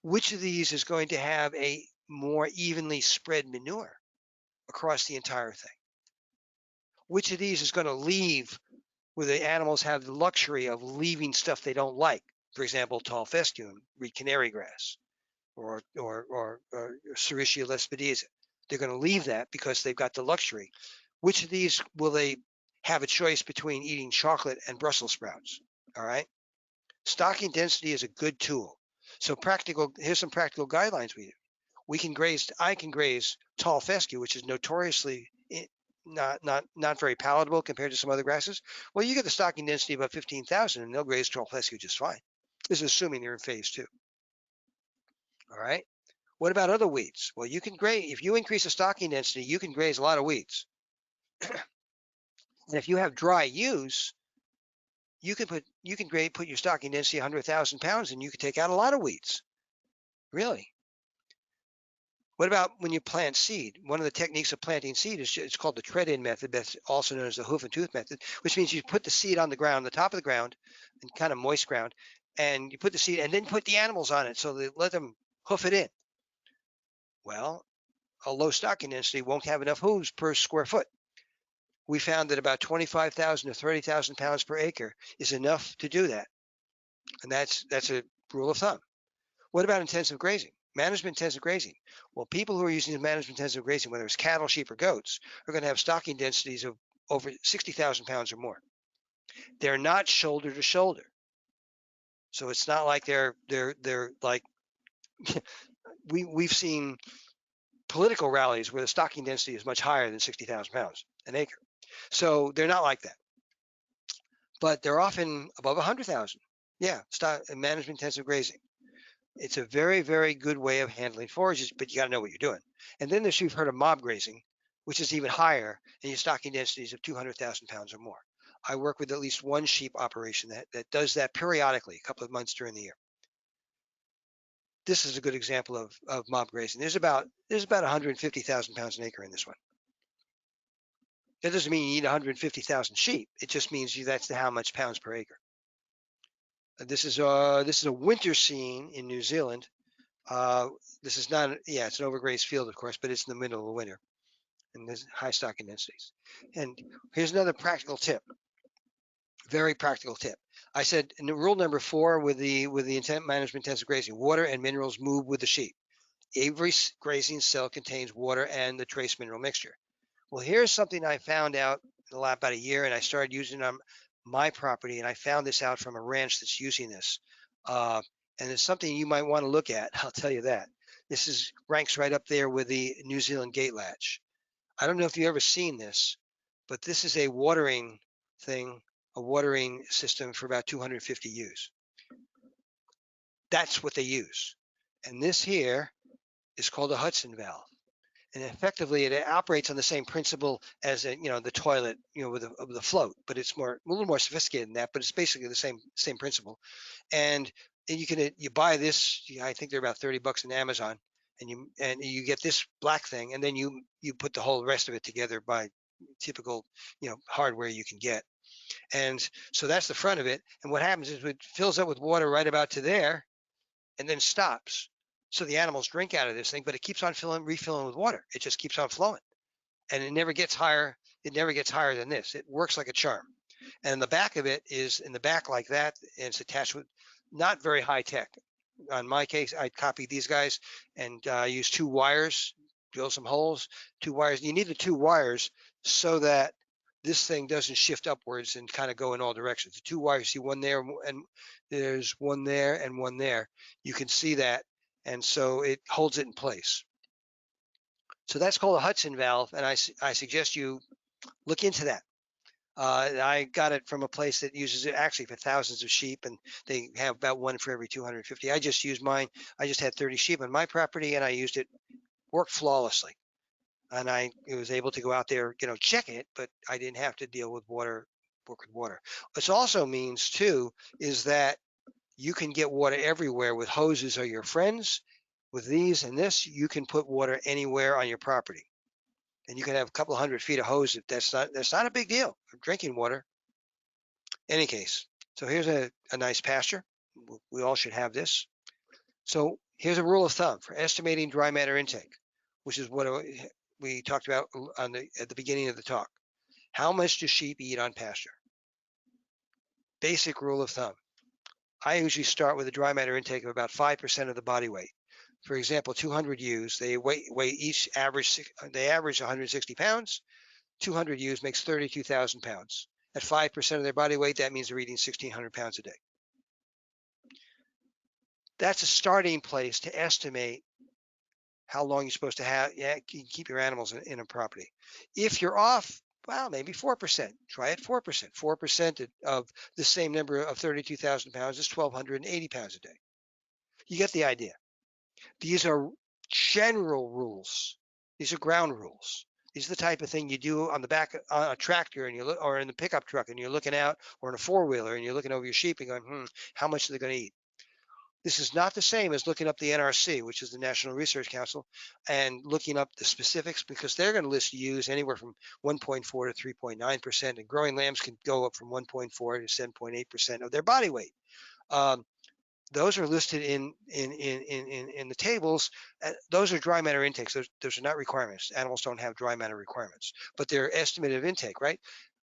Which of these is going to have a more evenly spread manure across the entire thing? Which of these is going to leave where the animals have the luxury of leaving stuff they don't like? For example, tall fescue and reed canary grass, or Serratia lespedeza. They're going to leave that because they've got the luxury. Which of these will they have a choice between eating chocolate and Brussels sprouts? All right. Stocking density is a good tool. So here's some practical guidelines I can graze tall fescue, which is notoriously not very palatable compared to some other grasses. Well, you get the stocking density about 15,000 and they'll graze tall fescue just fine. This is assuming they're in phase 2. All right. What about other weeds? Well, you can graze, if you increase the stocking density, you can graze a lot of weeds. And if you have dry ewes, you can put your stocking density 100,000 pounds and you can take out a lot of weeds. Really. What about when you plant seed? One of the techniques of planting seed is it's called the tread-in method. That's also known as the hoof and tooth method, which means you put the seed on the ground, the top of the ground, and kind of moist ground, and you put the seed and then put the animals on it so they let them hoof it in. Well, a low stocking density won't have enough hooves per square foot. We found that about 25,000 to 30,000 pounds per acre is enough to do that. And that's a rule of thumb. What about intensive grazing? Management intensive grazing. Well, people who are using management intensive grazing, whether it's cattle, sheep, or goats, are going to have stocking densities of over 60,000 pounds or more. They're not shoulder to shoulder. So it's not like they're like we've seen political rallies where the stocking density is much higher than 60,000 pounds an acre. So they're not like that. But they're often above 100,000. Yeah, management intensive grazing. It's a very, very good way of handling forages, but you got to know what you're doing. And then you've heard of mob grazing, which is even higher, and your stocking densities of 200,000 pounds or more. I work with at least one sheep operation that does that periodically, a couple of months during the year. This is a good example of mob grazing. There's about 150,000 pounds an acre in this one. That doesn't mean you need 150,000 sheep. It just means that's how much pounds per acre. This is a winter scene in New Zealand. This is not, it's an overgrazed field, of course, but it's in the middle of the winter, and there's high stocking densities. And here's another practical tip, very practical tip. I said in rule number 4 with the management intensive grazing, water and minerals move with the sheep. Every grazing cell contains water and the trace mineral mixture. Well, here's something I found out about a year, and I started using it on my property, and I found this out from a ranch that's using this. And it's something you might want to look at. I'll tell you that. This ranks right up there with the New Zealand gate latch. I don't know if you've ever seen this, but this is a watering thing, a watering system for about 250 ewes. That's what they use. And this here is called a Hudson valve. And effectively it operates on the same principle as the toilet, with the float, but it's a little more sophisticated than that, but it's basically the same principle. And you buy this, I think they're about $30 on Amazon, and you get this black thing, and then you put the whole rest of it together by typical hardware you can get. And so that's the front of it. And what happens is it fills up with water right about to there and then stops. So the animals drink out of this thing, but it keeps on refilling with water. It just keeps on flowing, and it never gets higher. It never gets higher than this. It works like a charm. And the back of it is in the back like that, and it's attached with not very high tech. On my case, I copied these guys and used 2 wires, drill some holes, 2 wires. You need the 2 wires so that this thing doesn't shift upwards and kind of go in all directions. The 2 wires, see one there, and there's one there and one there. You can see that, and so it holds it in place. So that's called a Hudson valve, and I suggest you look into that. I got it from a place that uses it actually for thousands of sheep, and they have about one for every 250. I just used mine. I just had 30 sheep on my property, and I used it. Worked flawlessly, and I was able to go out there, check it, but I didn't have to deal with water. Work with water. This also means too is that you can get water everywhere with hoses or your friends. With these and this, you can put water anywhere on your property. And you can have a couple of 100 feet of hose. That's not a big deal for drinking water. Any case, so here's a nice pasture. We all should have this. So here's a rule of thumb for estimating dry matter intake, which is what we talked about at the beginning of the talk. How much do sheep eat on pasture? Basic rule of thumb. I usually start with a dry matter intake of about 5% of the body weight. For example, 200 ewes, they average 160 pounds. 200 ewes makes 32,000 pounds. At 5% of their body weight, that means they're eating 1,600 pounds a day. That's a starting place to estimate how long you're supposed to keep your animals in a property. If you're off, well, maybe 4%. Try it 4%. 4% of the same number of 32,000 pounds is 1,280 pounds a day. You get the idea. These are general rules. These are ground rules. These are the type of thing you do on the back on a tractor, and or in the pickup truck, and you're looking out, or in a 4-wheeler, and you're looking over your sheep and going, how much are they going to eat? This is not the same as looking up the NRC, which is the National Research Council, and looking up the specifics, because they're going to list ewes anywhere from 1.4 to 3.9%, and growing lambs can go up from 1.4 to 7.8% of their body weight. Those are listed in the tables. Those are dry matter intakes. Those are not requirements. Animals don't have dry matter requirements, but they're estimate of intake, right?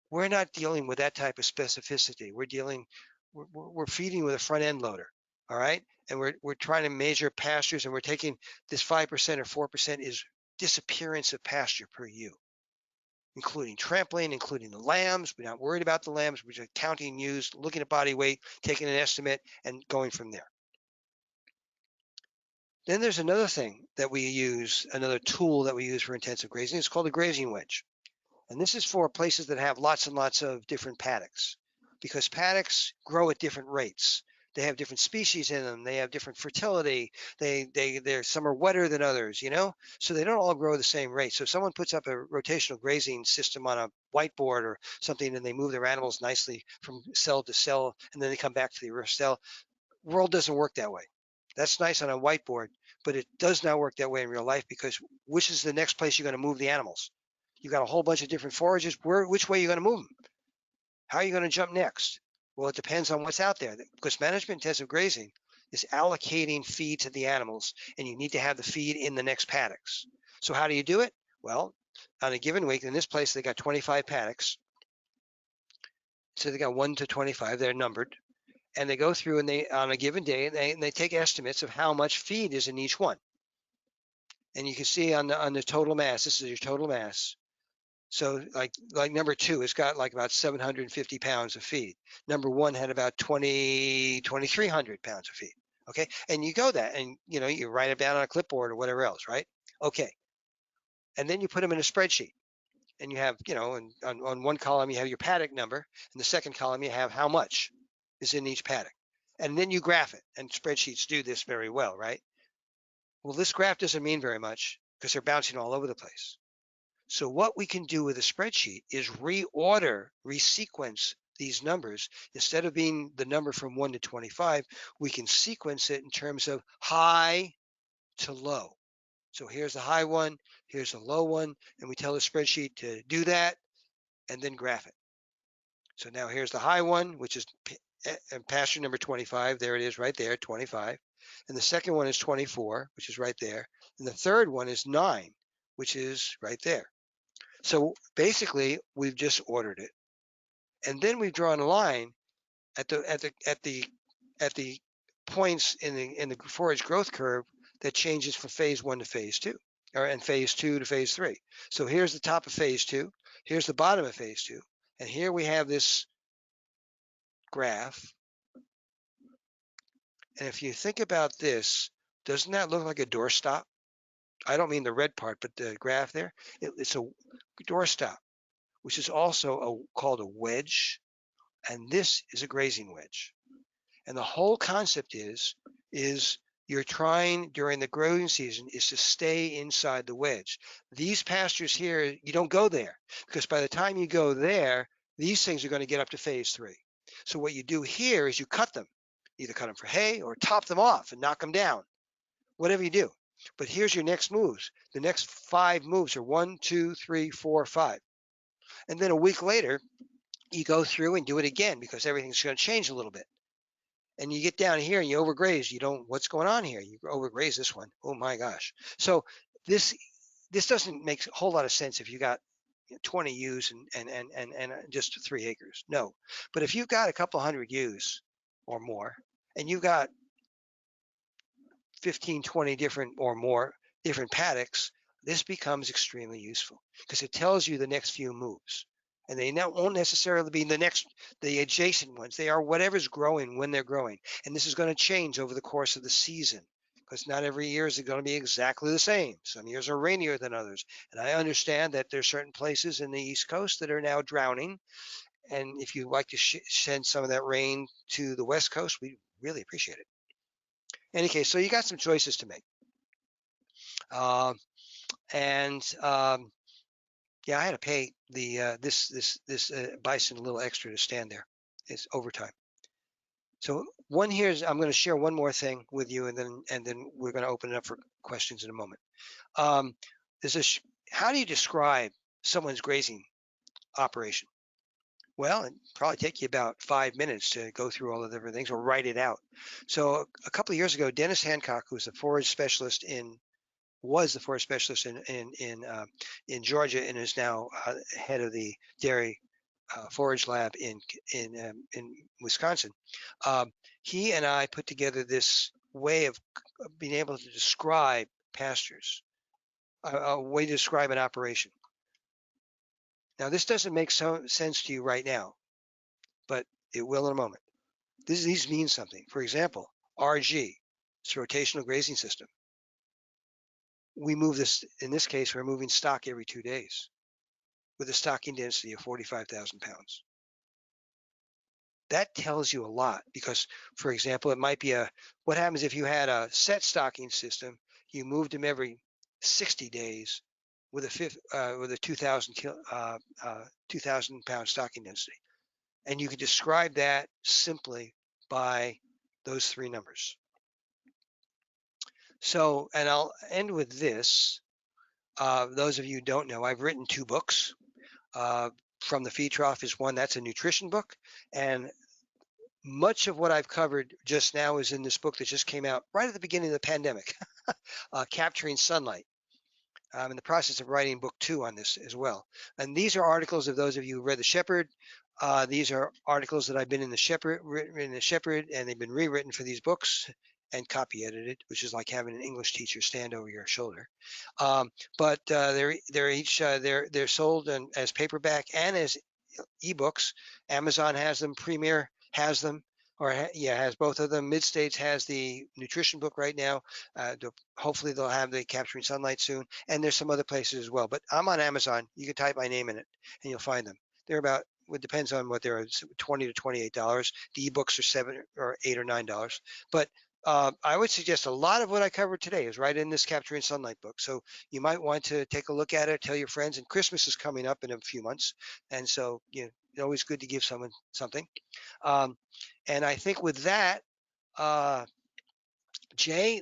We're not dealing with that type of specificity. We're feeding with a front end loader, all right? And we're trying to measure pastures, and we're taking this 5% or 4% is disappearance of pasture per ewe, including trampling, including the lambs. We're not worried about the lambs. We're just counting ewes, looking at body weight, taking an estimate, and going from there. Then there's another thing that we use, another tool that we use for intensive grazing. It's called a grazing wedge. And this is for places that have lots and lots of different paddocks, because paddocks grow at different rates. They have different species in them. They have different fertility. Some are wetter than others, so they don't all grow the same rate. So if someone puts up a rotational grazing system on a whiteboard or something, and they move their animals nicely from cell to cell, and then they come back to the cell, world doesn't work that way. That's nice on a whiteboard, but it does not work that way in real life, because which is the next place you're going to move the animals? You got a whole bunch of different forages. Which way are you going to move them? How are you going to jump next? Well, it depends on what's out there, because management intensive grazing is allocating feed to the animals, and you need to have the feed in the next paddocks. So how do you do it? Well, on a given week, in this place, they got 25 paddocks. So they got 1 to 25, they're numbered. And they go through, and they, on a given day, they take estimates of how much feed is in each one. And you can see on the total mass, this is your total mass. So like number 2, it's got like about 750 pounds of feed. Number 1 had about 2,300 pounds of feed. Okay, and you go that, and you write it down on a clipboard or whatever else, right? Okay. and then you put them in a spreadsheet. And you have, and on one column you have your paddock number, and the second column you have how much is in each paddock. And then you graph it, and spreadsheets do this very well, right? Well, this graph doesn't mean very much because they're bouncing all over the place. So what we can do with a spreadsheet is reorder, resequence these numbers. Instead of being the number from 1 to 25, we can sequence it in terms of high to low. So here's the high one, here's the low one, and we tell the spreadsheet to do that and then graph it. So now here's the high one, which is pasture number 25. There it is right there, 25. And the second one is 24, which is right there. And the third one is 9, which is right there. So basically, we've just ordered it. And then we've drawn a line at the points in the forage growth curve that changes from phase 1 to phase 2, and phase 2 to phase 3. So here's the top of phase 2, here's the bottom of phase 2, and here we have this graph. And if you think about this, doesn't that look like a doorstop? I don't mean the red part, but the graph there. It's a doorstop, which is also called a wedge, and this is a grazing wedge. And the whole concept is you're trying during the growing season is to stay inside the wedge. These pastures here, you don't go there, because by the time you go there, these things are going to get up to phase 3. So what you do here is you cut them, either cut them for hay or top them off and knock them down, whatever you do. But here's your next moves. The next 5 moves are 1, 2, 3, 4, 5. And then a week later, you go through and do it again because everything's going to change a little bit. And you get down here and you overgraze. You don't, what's going on here? You overgraze this one. Oh my gosh. So this doesn't make a whole lot of sense if you got 20 ewes and just 3 acres. No. But if you've got a couple hundred ewes or more, and you've got 15, 20 different or more different paddocks, this becomes extremely useful because it tells you the next few moves. And they won't necessarily be the adjacent ones. They are whatever's growing when they're growing. And this is going to change over the course of the season because not every year is it going to be exactly the same. Some years are rainier than others. And I understand that there's certain places in the East Coast that are now drowning. And if you'd like to send some of that rain to the West Coast, we really appreciate it. In any case, so you got some choices to make. Yeah, I had to pay the this bison a little extra to stand there. It's overtime. So I'm going to share one more thing with you, and then we're going to open it up for questions in a moment. How do you describe someone's grazing operation? Well, it'd probably take you about 5 minutes to go through all the different things or write it out. So a couple of years ago, Dennis Hancock, who was the forage specialist in Georgia and is now head of the dairy forage lab in Wisconsin. He and I put together this way of being able to describe pastures, a way to describe an operation. Now, this doesn't make sense to you right now, but it will in a moment. These mean something. For example, RG, it's a rotational grazing system. We move this, in this case, we're moving stock every 2 days with a stocking density of 45,000 pounds. That tells you a lot because, for example, it might be what happens if you had a set stocking system, you moved them every 60 days with a 2,000 pound stocking density. And you can describe that simply by those 3 numbers. So, and I'll end with this. Those of you who don't know, I've written 2 books. From the Feed Trough is one, that's a nutrition book. And much of what I've covered just now is in this book that just came out right at the beginning of the pandemic, Capturing Sunlight. I'm in the process of writing book 2 on this as well. And these are articles of those of you who read The Shepherd. These are articles that I've been in The Shepherd, and they've been rewritten for these books and copy edited, which is like having an English teacher stand over your shoulder. But they're sold as paperback and as ebooks. Amazon has them, Premier has them, yeah, has both of them. Mid-States has the nutrition book right now. Hopefully they'll have the Capturing Sunlight soon, and there's some other places as well. But I'm on Amazon. You can type my name in it, and you'll find them. They're about, it depends on what they're, $20 to $28. The ebooks are $7 or $8 or $9. But I would suggest a lot of what I covered today is right in this Capturing Sunlight book. So you might want to take a look at it, tell your friends. And Christmas is coming up in a few months, and so it's always good to give someone something. Um, and I think with that, uh, Jay,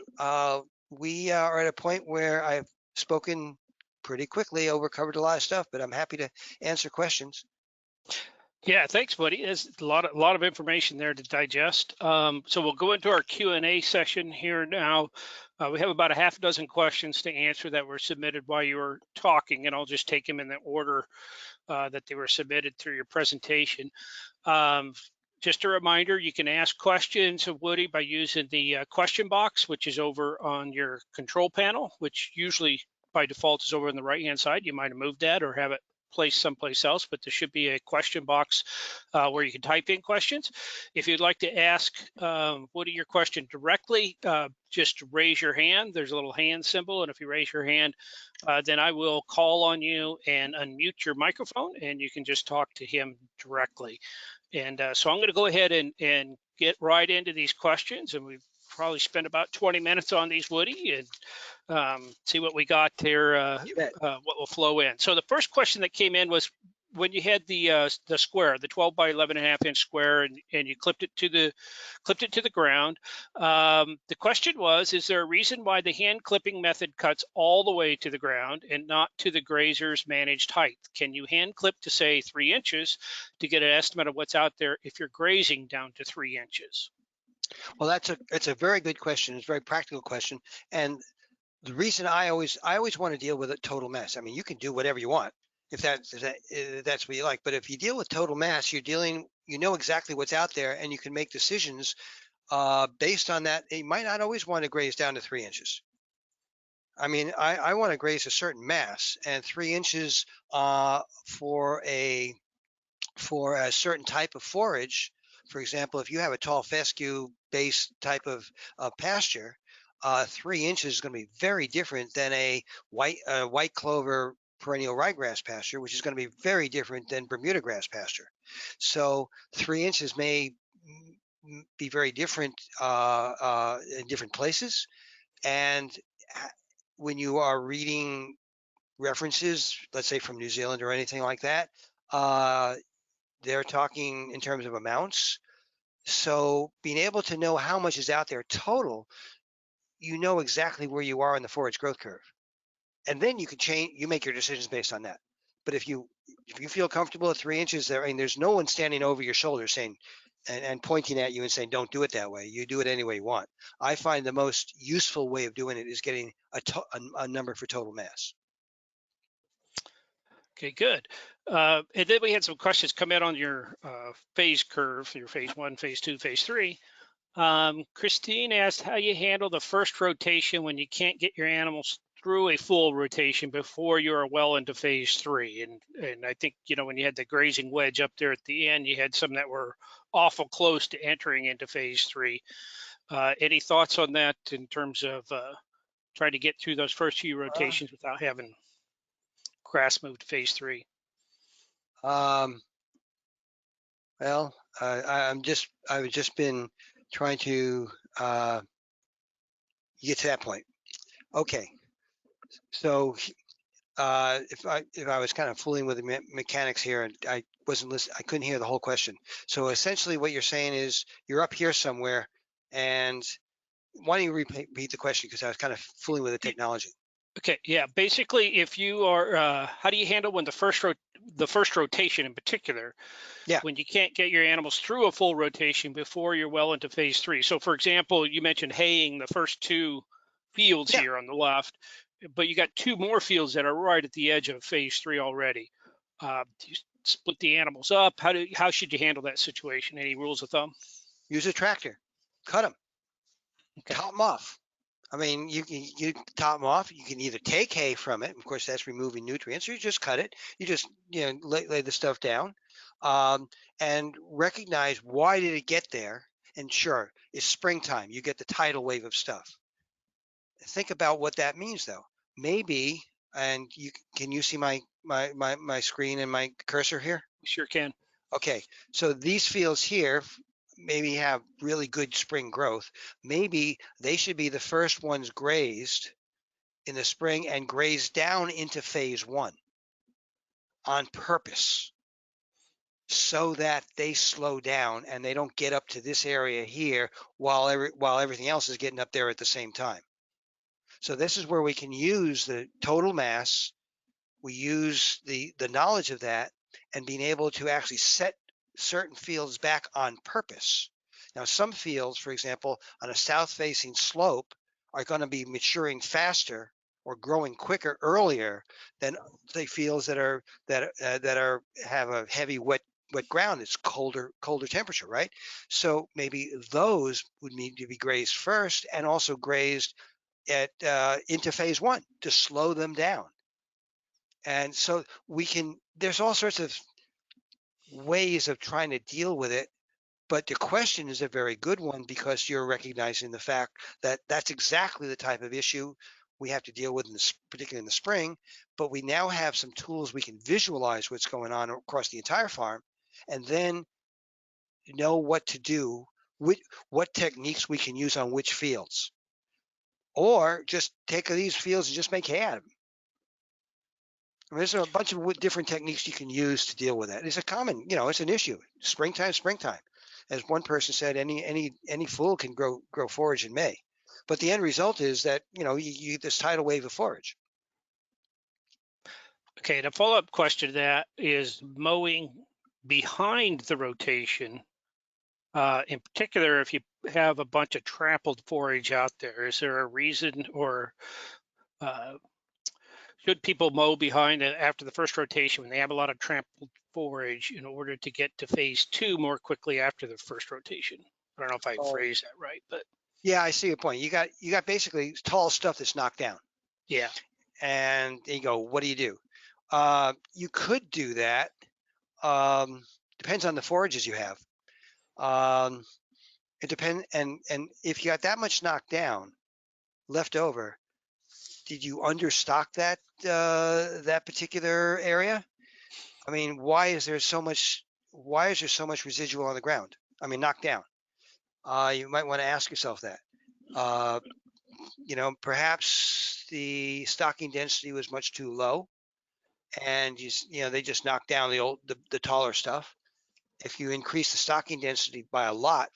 we are at a point where I've spoken pretty quickly, covered a lot of stuff, but I'm happy to answer questions. Yeah, thanks, buddy. There's a lot of information there to digest. So we'll go into our Q&A session here now. We have about a half dozen questions to answer that were submitted while you were talking, and I'll just take them in the order that they were submitted through your presentation. Um, just a reminder, you can ask questions of Woody by using the question box, which is over on your control panel, which usually by default is over on the right-hand side. You might have moved that or have it placed someplace else, but there should be a question box where you can type in questions. If you'd like to ask Woody your question directly, just raise your hand. There's a little hand symbol, and if you raise your hand, then I will call on you and unmute your microphone, and you can just talk to him directly. And so I'm going to go ahead and get right into these questions, and we've probably spent about 20 minutes on these, Woody, and see what we got there, You bet. what will flow in. So the first question that came in was when you had the square, the 12 by 11.5-inch square, and you clipped it to the ground. The question was, is there a reason why the hand clipping method cuts all the way to the ground and not to the grazer's managed height? Can you hand clip to say 3 inches to get an estimate of what's out there if you're grazing down to 3 inches? Well, it's a very good question. It's a very practical question. And the reason I always want to deal with a total mass. I mean, you can do whatever you want if that's what you like. But if you deal with total mass, you know exactly what's out there, and you can make decisions based on that. You might not always want to graze down to 3 inches. I mean, I want to graze a certain mass, and 3 inches for a certain type of forage. For example, if you have a tall fescue based type of pasture, 3 inches is going to be very different than a white clover perennial ryegrass pasture, which is going to be very different than Bermuda grass pasture. So 3 inches may be very different in different places. And when you are reading references, let's say from New Zealand or anything like that, they're talking in terms of amounts. So being able to know how much is out there total, you know exactly where you are in the forage growth curve. And then you make your decisions based on that. But if you feel comfortable at 3 inches there, I mean, there's no one standing over your shoulder saying, and pointing at you and saying, don't do it that way. You do it any way you want. I find the most useful way of doing it is getting a number for total mass. Okay, good. And then we had some questions come in on your phase curve, your phase 1, phase 2, phase 3. Christine asked how you handle the first rotation when you can't get your animals through a full rotation before you're well into phase 3. And I think, when you had the grazing wedge up there at the end, you had some that were awful close to entering into phase 3. Any thoughts on that in terms of trying to get through those first few rotations without having grass move to phase 3? Well, I've just been trying to get to that point. Okay, so if I was kind of fooling with the mechanics here, and I wasn't listening, I couldn't hear the whole question. So essentially, what you're saying is you're up here somewhere, and why don't you repeat the question, because I was kind of fooling with the technology. Okay, yeah. Basically, if you are, how do you handle when the first rotation in particular, Yeah, when you can't get your animals through a full rotation before you're well into phase 3? So, for example, you mentioned haying the first 2 fields yeah. here on the left, but you got 2 more fields that are right at the edge of phase 3 already. Do you split the animals up? How should you handle that situation? Any rules of thumb? Use a tractor, cut them, Okay. top them off. I mean, you top them off. You can either take hay from it. Of course, that's removing nutrients. Or you just cut it. You just lay the stuff down, and recognize why did it get there, And sure, it's springtime. You get the tidal wave of stuff. Think about what that means, though. Maybe, and can you see my screen and my cursor here? Sure can. Okay, so these fields here maybe have really good spring growth. Maybe they should be the first ones grazed in the spring and grazed down into phase one on purpose so that they slow down and they don't get up to this area here while everything else is getting up there at the same time. So this is where we can use the total mass. We use the knowledge of that and being able to actually set certain fields back on purpose. Now, some fields, for example, on a south-facing slope are going to be maturing faster or growing quicker earlier than the fields that have a heavy wet ground. It's colder temperature, right? So maybe those would need to be grazed first and also grazed at into phase one to slow them down. And so there's all sorts of ways of trying to deal with it, but the question is a very good one because you're recognizing the fact that that's exactly the type of issue we have to deal with, particularly in the spring. But we now have some tools we can visualize what's going on across the entire farm and then know what to do, what techniques we can use on which fields, or just take these fields and just make hay out of them. I mean, there's a bunch of different techniques you can use to deal with that. It's a common, it's an issue. Springtime. As one person said, any fool can grow forage in May, but the end result is that you get this tidal wave of forage. Okay, and a follow-up question to that is mowing behind the rotation. In particular, if you have a bunch of trampled forage out there, is there a reason or should people mow behind it after the first rotation when they have a lot of trampled forage in order to get to phase two more quickly after the first rotation? I don't know if I phrased that right, but yeah, I see your point. You got basically tall stuff that's knocked down. yeah. And you go, what do? You could do that. Depends on the forages you have. It depends, and if you got that much knocked down left over, did you understock that particular area? I mean, why is there so much residual on the ground? I mean, knocked down. You might want to ask yourself that. Perhaps the stocking density was much too low, and they just knocked down the taller stuff. If you increase the stocking density by a lot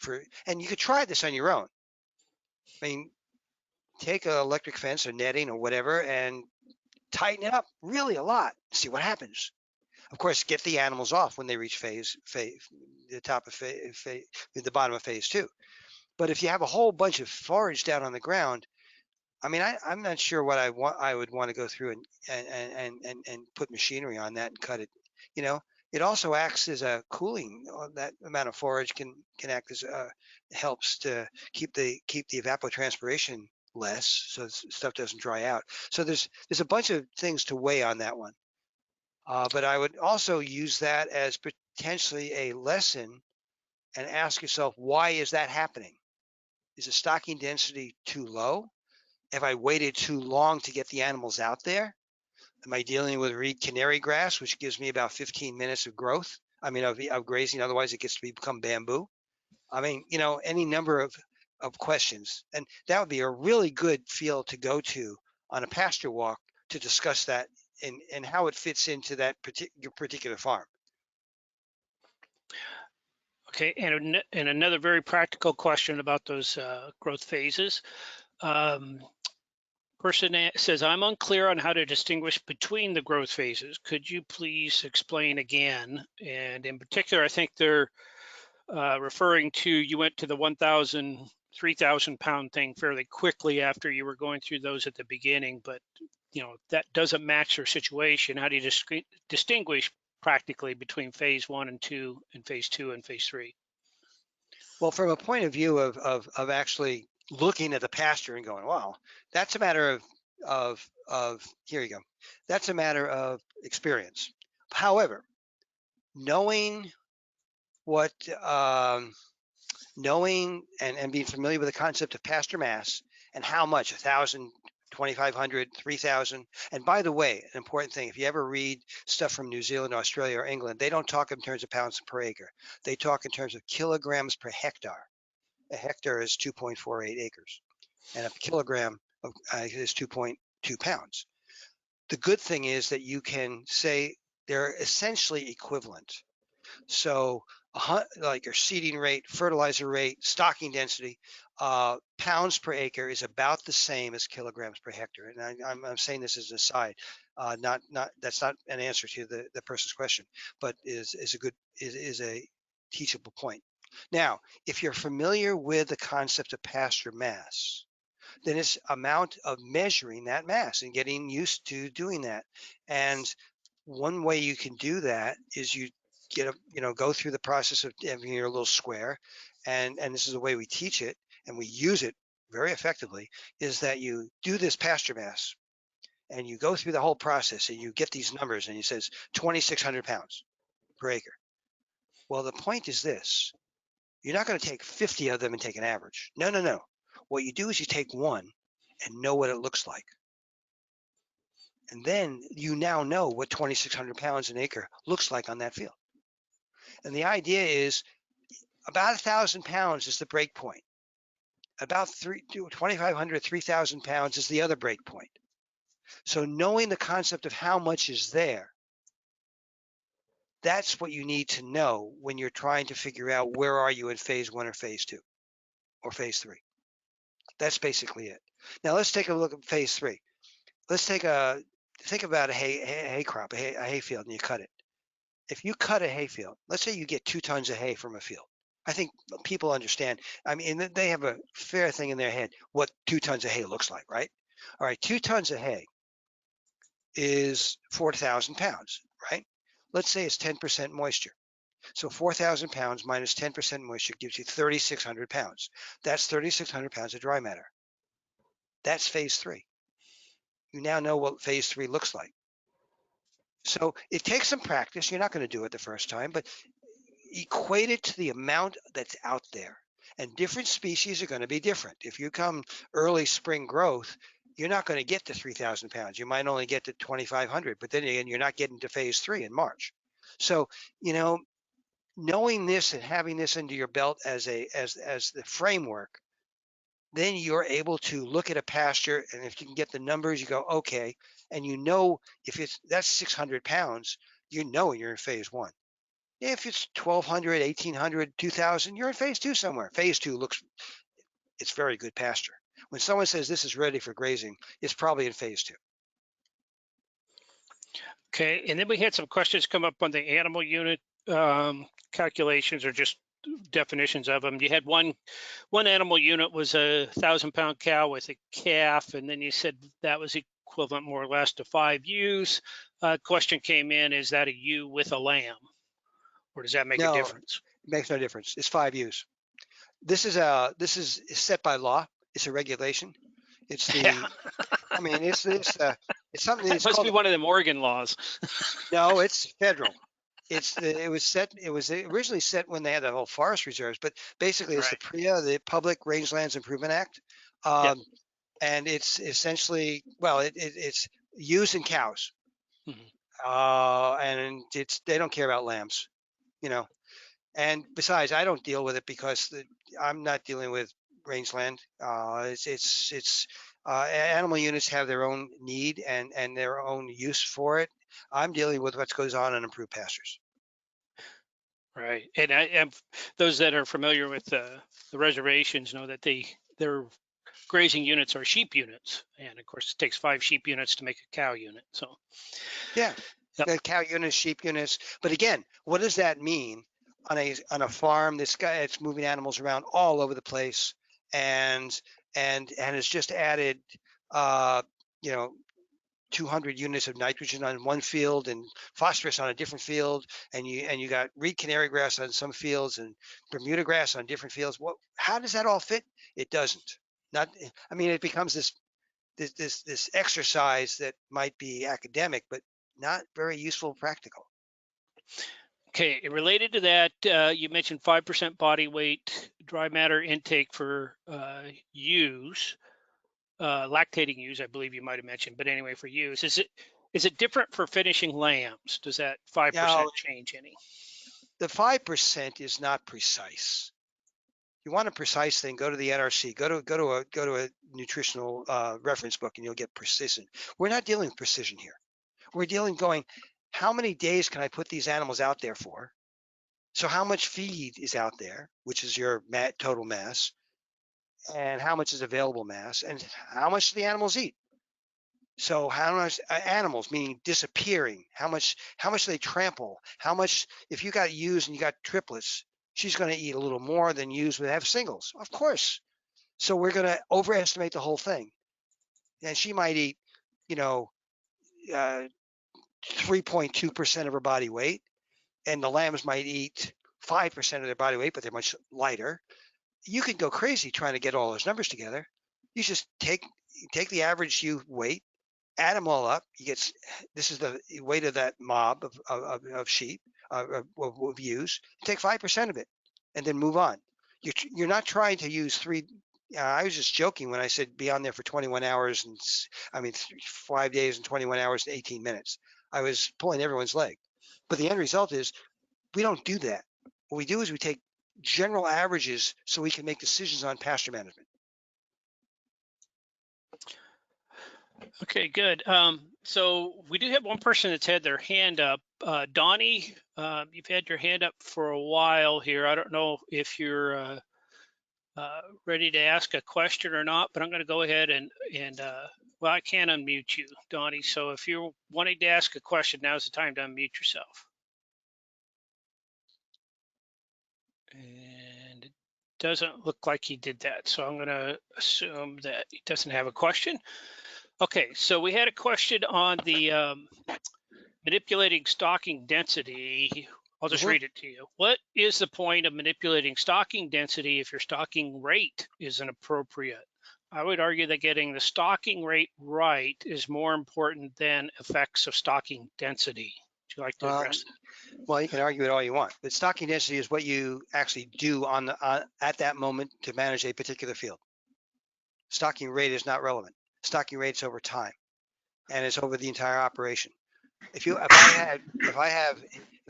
and you could try this on your own. I mean, take an electric fence or netting or whatever and tighten it up really a lot. See what happens. Of course, get the animals off when they reach the top of the bottom of phase two. But if you have a whole bunch of forage down on the ground, I mean, I'm not sure what I would want to go through and put machinery on that and cut it. It also acts as a cooling. That amount of forage can act as helps to keep the evapotranspiration less, so stuff doesn't dry out. So there's a bunch of things to weigh on that one. But I would also use that as potentially a lesson and ask yourself, why is that happening? Is the stocking density too low? Have I waited too long to get the animals out there? Am I dealing with reed canary grass, which gives me about 15 minutes of growth? I mean, of grazing. Otherwise, it gets to become bamboo. I mean, any number of questions, and that would be a really good field to go to on a pasture walk to discuss that and how it fits into that particular farm. Okay, and another very practical question about those growth phases. Person says, I'm unclear on how to distinguish between the growth phases. Could you please explain again? And in particular, I think they're referring to, you went to the 1,000, 3,000 pound thing fairly quickly after you were going through those at the beginning, but that doesn't match your situation. How do you distinguish practically between phase 1 and 2 and phase 2 and phase 3? Well, from a point of view of actually looking at the pasture and going, wow, that's a matter of here you go. That's a matter of experience. However, knowing what knowing and being familiar with the concept of pasture mass and how much, 1,000, 2,500, 3,000. And by the way, an important thing, if you ever read stuff from New Zealand, Australia, or England, they don't talk in terms of pounds per acre. They talk in terms of kilograms per hectare. A hectare is 2.48 acres, and a kilogram is 2.2 pounds. The good thing is that you can say they're essentially equivalent. So like your seeding rate, fertilizer rate, stocking density, pounds per acre is about the same as kilograms per hectare. And I'm saying this as an aside, not that's not an answer to the person's question, but is a teachable point. Now, if you're familiar with the concept of pasture mass, then it's amount of measuring that mass and getting used to doing that. And one way you can do that is you go through the process of having your little square, and this is the way we teach it and we use it very effectively, is that you do this pasture mass and you go through the whole process and you get these numbers and it says 2,600 pounds per acre. Well, the point is this: you're not going to take 50 of them and take an average. No, no, no. What you do is you take one and know what it looks like. And then you now know what 2,600 pounds an acre looks like on that field. And the idea is about 1,000 pounds is the break point. About 2,500, 3,000 pounds is the other break point. So knowing the concept of how much is there, that's what you need to know when you're trying to figure out where are you in phase 1 or phase 2 or phase 3. That's basically it. Now let's take a look at phase 3. Let's think about a hay crop, a hay field, and you cut it. If you cut a hay field, let's say you get 2 tons of hay from a field. I think people understand. I mean, they have a fair thing in their head what 2 tons of hay looks like, right? All right, 2 tons of hay is 4,000 pounds, right? Let's say it's 10% moisture. So 4,000 pounds minus 10% moisture gives you 3,600 pounds. That's 3,600 pounds of dry matter. That's phase 3. You now know what phase 3 looks like. So it takes some practice. You're not going to do it the first time, but equate it to the amount that's out there. And different species are going to be different. If you come early spring growth, you're not going to get to 3,000 pounds. You might only get to 2,500, but then again, you're not getting to phase 3 in March. So, knowing this and having this under your belt as the framework, then you're able to look at a pasture, and if you can get the numbers, you go, okay, and if that's 600 pounds, you're in phase 1. If it's 1,200, 1,800, 2,000, you're in phase 2 somewhere. Phase 2 it's very good pasture. When someone says this is ready for grazing, it's probably in phase 2. Okay, and then we had some questions come up on the animal unit calculations or just definitions of them. You had one animal unit was a 1,000-pound cow with a calf, and then you said that was equivalent more or less to 5 ewes. Question came in: is that a ewe with a lamb, or does that make a No, difference? it makes no difference. It's 5 ewes. This is set by law. It's a regulation. It's Yeah, the I mean, it's something. that It's must called be one of them Oregon laws. no, it's federal. It was originally set when they had the whole forest reserves, but basically it's the Right. PREA, the Public Rangelands Improvement Act, Yep. and it's essentially it's ewes and cows, Mhm. and they don't care about lambs, you know. And besides, I don't deal with it because I'm not dealing with rangeland. Animal units have their own need and their own use for it. I'm dealing with what goes on in improved pastures. Right. And those that are familiar with the reservations know that their grazing units are sheep units, and of course it takes 5 sheep units to make a cow unit. So, Yeah, yep. the cow units, sheep units. But again, what does that mean on a farm? This guy, it's moving animals around all over the place, and has just added, uh, you know, 200 units of nitrogen on one field and phosphorus on a different field, and you got reed canary grass on some fields and Bermuda grass on different fields. How does that all fit? It doesn't. Not. I mean, it becomes this exercise that might be academic, but not very useful, practical. Okay, related to that, you mentioned 5% body weight dry matter intake for ewes, lactating ewes, I believe you might have mentioned, but anyway, for ewes, is it different for finishing lambs? Does that 5% Now, change any? the 5% is not precise. You want a precise thing, go to the NRC, go to a nutritional reference book, and you'll get precision. We're not dealing with precision here. We're dealing going, how many days can I put these animals out there for? So how much feed is out there, which is your total mass, and how much is available mass, and how much do the animals eat? So how much animals, meaning disappearing, how much do they trample? How much, if you got ewes and you got triplets, she's going to eat a little more than ewes would have singles, of course. So we're going to overestimate the whole thing. And she might eat, you know, 3.2% of her body weight, and the lambs might eat 5% of their body weight, but they're much lighter. You could go crazy trying to get all those numbers together. You just take the average ewe weight, add them all up. You get, this is the weight of that mob of sheep, of ewes. Take 5% of it, and then move on. You're not trying to use three. I was just joking when I said be on there for 21 hours and 5 days and 21 hours and 18 minutes. I was pulling everyone's leg, but the end result is we don't do that. What we do is we take general averages so we can make decisions on pasture management. Okay, good. So we do have one person that's had their hand up. Donnie, you've had your hand up for a while here. I don't know if you're ready to ask a question or not, but I'm going to go ahead and well, I can unmute you, Donnie. So if you're wanting to ask a question, now's the time to unmute yourself. And it doesn't look like he did that. So I'm going to assume that he doesn't have a question. Okay, so we had a question on the manipulating stocking density. I'll just read it to you. What is the point of manipulating stocking density if your stocking rate isn't appropriate? I would argue that getting the stocking rate right is more important than effects of stocking density. Would you like to address that? Well, you can argue it all you want, but stocking density is what you actually do at that moment to manage a particular field. Stocking rate is not relevant. Stocking rate's over time, and it's over the entire operation. If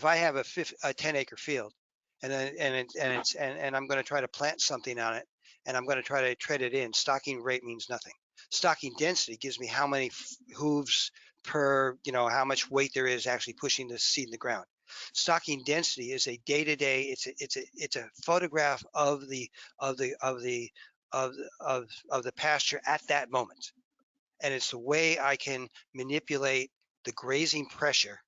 I have a 10-acre field, and I'm going to try to plant something on it, and I'm going to try to tread it in, stocking rate means nothing. Stocking density gives me how many hooves per, how much weight there is actually pushing the seed in the ground. Stocking density is a day-to-day. It's a photograph of the pasture at that moment, and it's the way I can manipulate the grazing pressure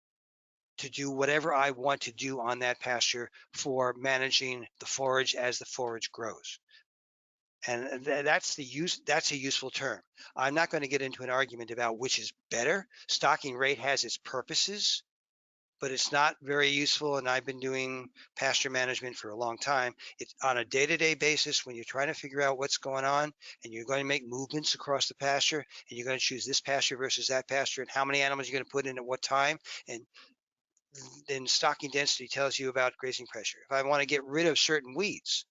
to do whatever I want to do on that pasture for managing the forage as the forage grows. And that's a useful term. I'm not going to get into an argument about which is better. Stocking rate has its purposes, but it's not very useful. And I've been doing pasture management for a long time. It's on a day-to-day basis when you're trying to figure out what's going on, and you're going to make movements across the pasture, and you're going to choose this pasture versus that pasture, and how many animals you're going to put in at what time. And then stocking density tells you about grazing pressure. If I want to get rid of certain weeds,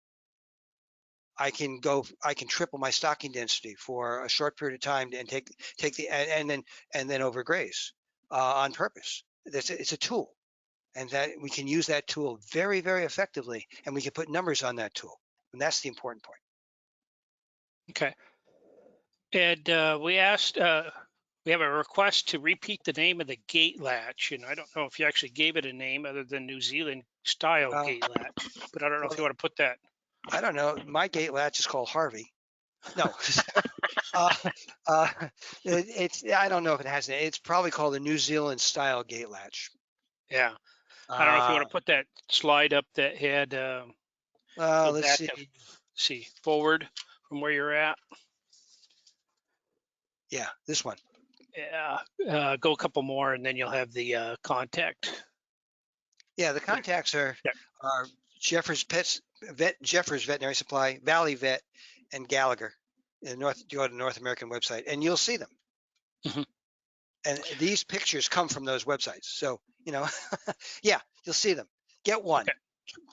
I can triple my stocking density for a short period of time and take the and then overgraze on purpose. It's a tool, and that we can use that tool very, very effectively, and we can put numbers on that tool, and that's the important point. Okay. And we asked, we have a request to repeat the name of the gate latch, and I don't know if you actually gave it a name other than New Zealand style gate latch, but I don't know if you want to put that. I don't know. My gate latch is called Harvey. No. It's I don't know if it has it. It's probably called a New Zealand style gate latch. Yeah. I don't know if you want to put that slide up that had let's see forward from where you're at. Yeah, this one. Yeah, go a couple more, and then you'll have the contact. Yeah, the contacts are Jeffers Veterinary Supply, Valley Vet, and Gallagher. Go to North American website, and you'll see them. Mm-hmm. And these pictures come from those websites, so yeah, you'll see them. Get one, Okay.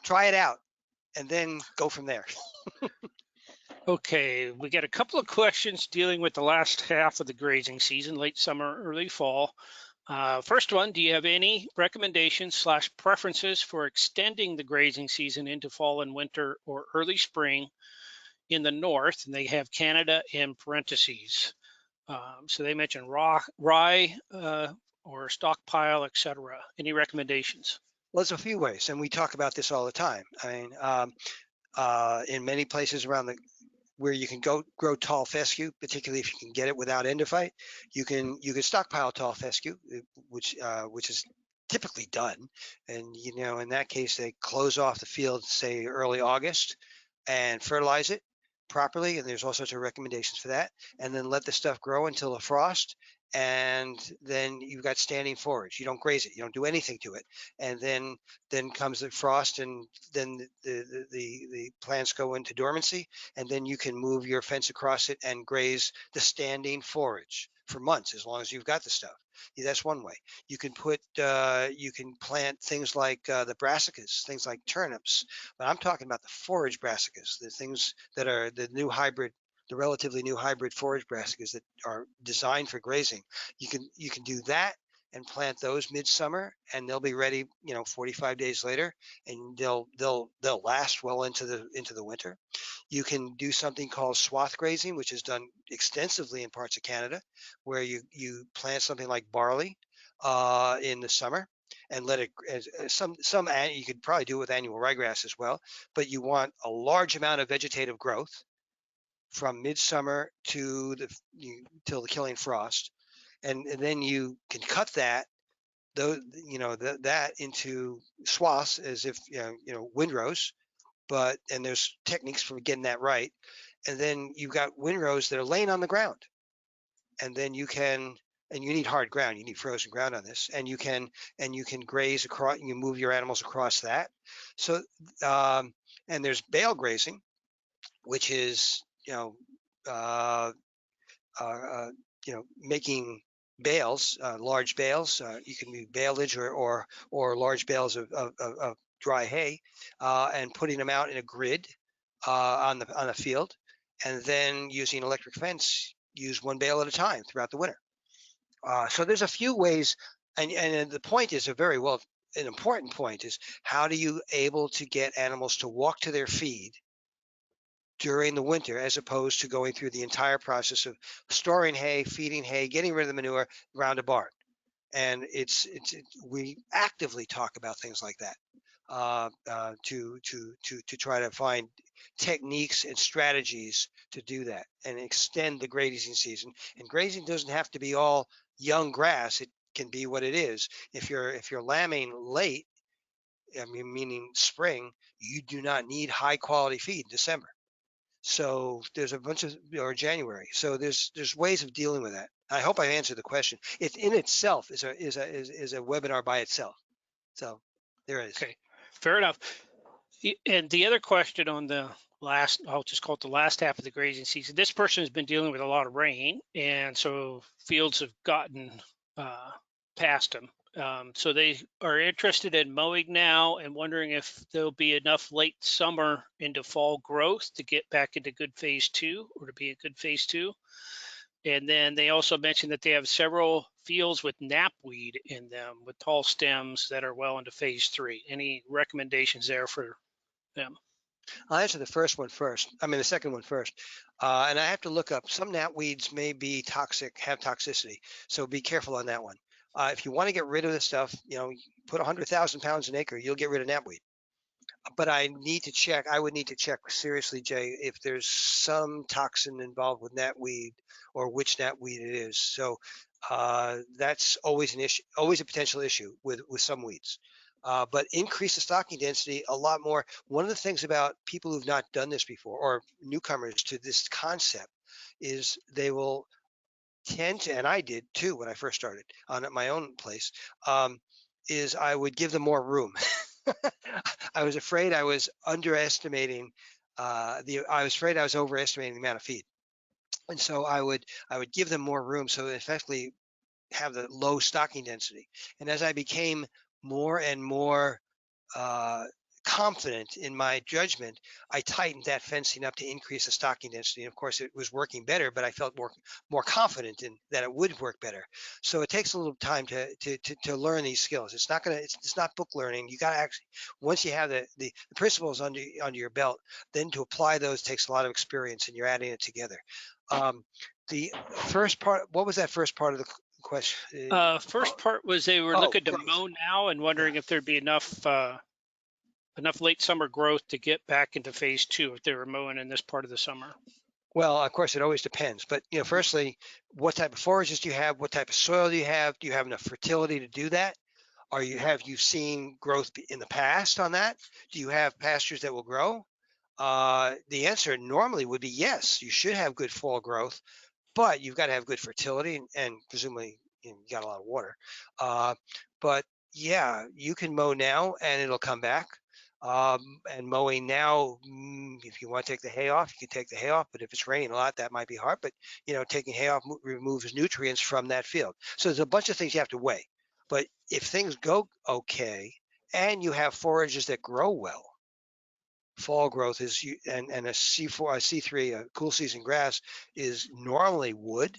try it out, and then go from there. Okay, we got a couple of questions dealing with the last half of the grazing season, late summer, early fall. First one, do you have any recommendations / preferences for extending the grazing season into fall and winter or early spring in the north? And they have Canada in parentheses. So they mentioned rye or stockpile, etc. Any recommendations? Well, there's a few ways, and we talk about this all the time. I mean, in many places around the where you can go grow tall fescue, particularly if you can get it without endophyte, you can stockpile tall fescue, which is typically done, and in that case they close off the field say early August and fertilize it properly, and there's all sorts of recommendations for that, and then let the stuff grow until the frost, and then you've got standing forage. You don't graze it, you don't do anything to it, and then comes the frost, and then the plants go into dormancy, and then you can move your fence across it and graze the standing forage for months as long as you've got the stuff. Yeah, that's one way. You can plant things like the brassicas, things like turnips, but I'm talking about the forage brassicas, the things that are the relatively new hybrid forage brassicas that are designed for grazing. You can do that and plant those midsummer, and they'll be ready 45 days later, and they'll last well into the winter. You can do something called swath grazing, which is done extensively in parts of Canada, where you plant something like barley in the summer and let it you could probably do it with annual ryegrass as well, but you want a large amount of vegetative growth from midsummer to till the killing frost, and then you can cut that though that into swaths as if windrows, and there's techniques for getting that right, and then you've got windrows that are laying on the ground, and then you need hard ground, you need frozen ground on this, and you can graze across, you move your animals across that. So and there's bale grazing, which is uh, uh, making bales, large bales. You can do baleage or large bales of dry hay, and putting them out in a grid on the field, and then using electric fence, use one bale at a time throughout the winter. So there's a few ways, and the point is an important point is how do you able to get animals to walk to their feed during the winter, as opposed to going through the entire process of storing hay, feeding hay, getting rid of the manure around a barn. And we actively talk about things like that to try to find techniques and strategies to do that and extend the grazing season. And grazing doesn't have to be all young grass. It can be what it is. If you're lambing late, I mean, meaning spring, you do not need high quality feed in December. So there's a bunch of, or January. So there's ways of dealing with that. I hope I answered the question. It in itself is a webinar by itself. So there is. Okay, fair enough. And the other question on the last, I'll just call it the last half of the grazing season. This person has been dealing with a lot of rain, and so fields have gotten past them. So they are interested in mowing now and wondering if there'll be enough late summer into fall growth to get back into good phase 2 or to be a good phase 2. And then they also mentioned that they have several fields with knapweed in them with tall stems that are well into phase 3. Any recommendations there for them? I'll answer the first one first. I mean the second one first. And I have to look up. Some knapweeds may be toxic, have toxicity, so be careful on that one. If you want to get rid of the stuff, put 100,000 pounds an acre, you'll get rid of knapweed. But I need to check. I would need to check seriously, Jay, if there's some toxin involved with knapweed or which knapweed it is. So that's always an issue, always a potential issue with some weeds. But increase the stocking density a lot more. One of the things about people who've not done this before or newcomers to this concept is they will tend to, and I did too when I first started on my own place, is I would give them more room. I was afraid I was underestimating I was afraid I was overestimating the amount of feed. And so I would give them more room so they effectively have the low stocking density. And as I became more and more confident in my judgment, I tightened that fencing up to increase the stocking density. And of course, it was working better, but I felt more confident in that it would work better. So it takes a little time to learn these skills. It's not book learning. You got to actually, once you have the principles under your belt, then to apply those takes a lot of experience, and you're adding it together. The first part, what was that first part of the question? First part was they were looking to mow now and wondering if there'd be enough late summer growth to get back into phase 2 if they were mowing in this part of the summer. Well, of course, it always depends. But firstly, what type of forages do you have? What type of soil do you have? Do you have enough fertility to do that? Have you seen growth in the past on that? Do you have pastures that will grow? The answer normally would be yes. You should have good fall growth, but you've got to have good fertility and presumably you got a lot of water. But yeah, you can mow now and it'll come back. And mowing now, if you want to take the hay off, you can take the hay off. But if it's raining a lot, that might be hard. But taking hay off removes nutrients from that field. So there's a bunch of things you have to weigh. But if things go okay and you have forages that grow well, fall growth is, and a C4, a C3, a cool season grass is normally wood.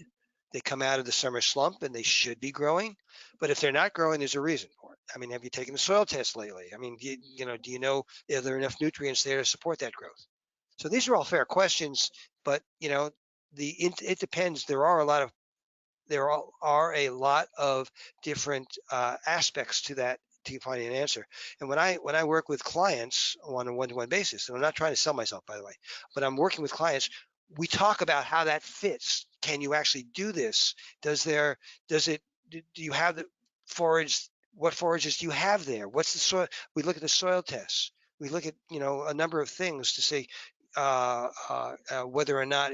They come out of the summer slump and they should be growing. But if they're not growing, there's a reason for it. I mean, have you taken the soil test lately? I mean, do you know if there are enough nutrients there to support that growth? So these are all fair questions, but it depends. There are a lot of different aspects to that to finding an answer. And when I work with clients on a one-to-one basis, and I'm not trying to sell myself, by the way, but I'm working with clients, we talk about how that fits. Can you actually do this? Do you have the forage? What forages do you have there? What's the soil? We look at the soil tests. We look at a number of things to say whether or not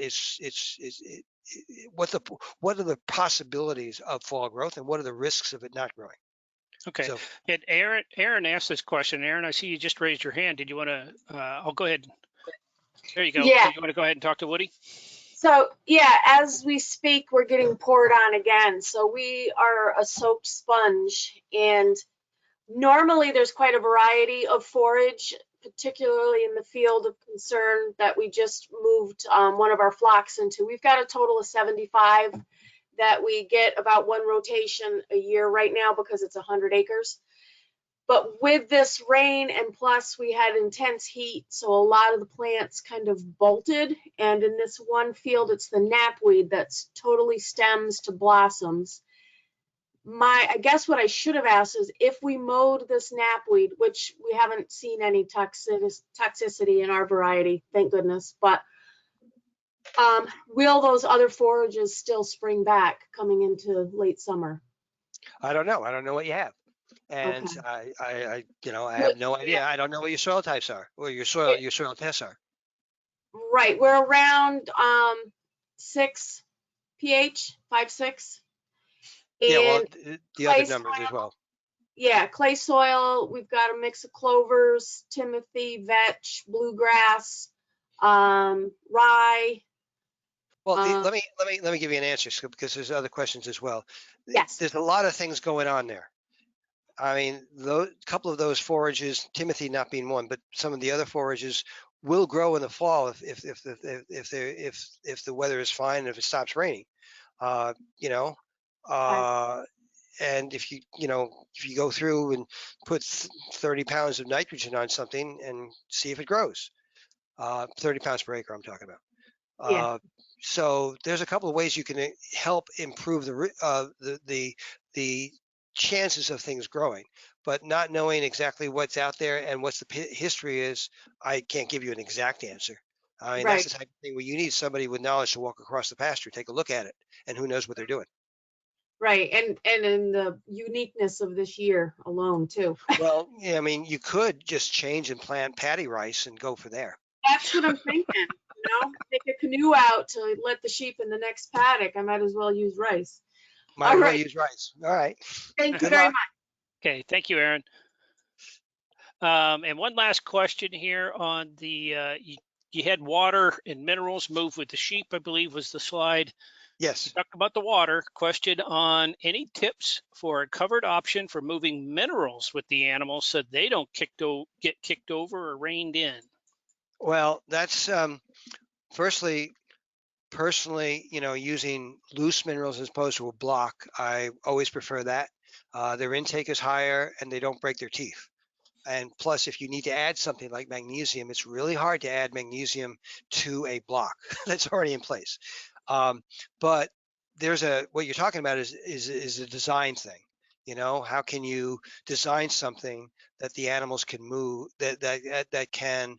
what are the possibilities of fall growth and what are the risks of it not growing? Okay. So, and Aaron asked this question. Aaron, I see you just raised your hand. Did you want to? I'll go ahead. There you go. Yeah. Did you want to go ahead and talk to Woody? So yeah, as we speak, we're getting poured on again. So we are a soaked sponge, and normally there's quite a variety of forage, particularly in the field of concern that we just moved one of our flocks into. We've got a total of 75 that we get about one rotation a year right now because it's 100 acres. But with this rain and plus we had intense heat, so a lot of the plants kind of bolted. And in this one field, it's the knapweed that's totally stems to blossoms. I guess what I should have asked is if we mowed this knapweed, which we haven't seen any toxicity in our variety, thank goodness, but will those other forages still spring back coming into late summer? I don't know. I don't know what you have. And Okay. I have no idea. I don't know what your soil types are or your soil tests are. Right. We're around 6 pH, 5, 6. And yeah, well, the other numbers soil, as well. Yeah, clay soil. We've got a mix of clovers, timothy, vetch, bluegrass, rye. Well, let me give you an answer because there's other questions as well. Yes. There's a lot of things going on there. I mean, a couple of those forages, timothy not being one, but some of the other forages will grow in the fall if the weather is fine and if it stops raining. And if you go through and put 30 pounds of nitrogen on something and see if it grows, 30 pounds per acre I'm talking about. Yeah. So there's a couple of ways you can help improve the chances of things growing, but not knowing exactly what's out there and what's the history is, I can't give you an exact answer. I mean, Right. that's the type of thing where you need somebody with knowledge to walk across the pasture, take a look at it, and who knows what they're doing. Right. And in the uniqueness of this year alone too. Well, yeah, I mean, you could just change and plant paddy rice and go for there. That's what I'm thinking. Take a canoe out to let the sheep in the next paddock. I might as well use rice. Might as well use rice. All right. Thank you Good very luck. much. Okay, thank you, Aaron. And one last question here on the you had water and minerals move with the sheep, I believe was the slide. Yes. Talk about the water. Question on any tips for a covered option for moving minerals with the animals so they don't get kicked over or reined in. Well, that's firstly, personally, using loose minerals as opposed to a block, I always prefer that. Their intake is higher and they don't break their teeth. And plus, if you need to add something like magnesium, it's really hard to add magnesium to a block that's already in place. But what you're talking about is a design thing. How can you design something that the animals can move, that can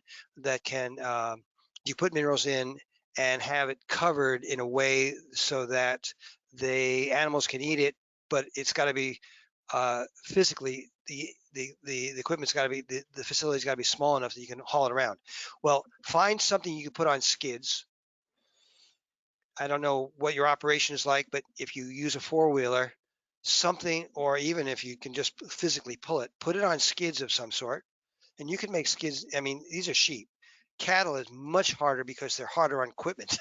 you put minerals in and have it covered in a way so that the animals can eat it, but it's got to be physically the equipment's got to be the facility's got to be small enough that you can haul it around. Well, find something you can put on skids. I don't know what your operation is like, but if you use a four-wheeler, something, or even if you can just physically pull it, put it on skids of some sort, and you can make skids. I mean, these are sheep. Cattle is much harder because they're harder on equipment.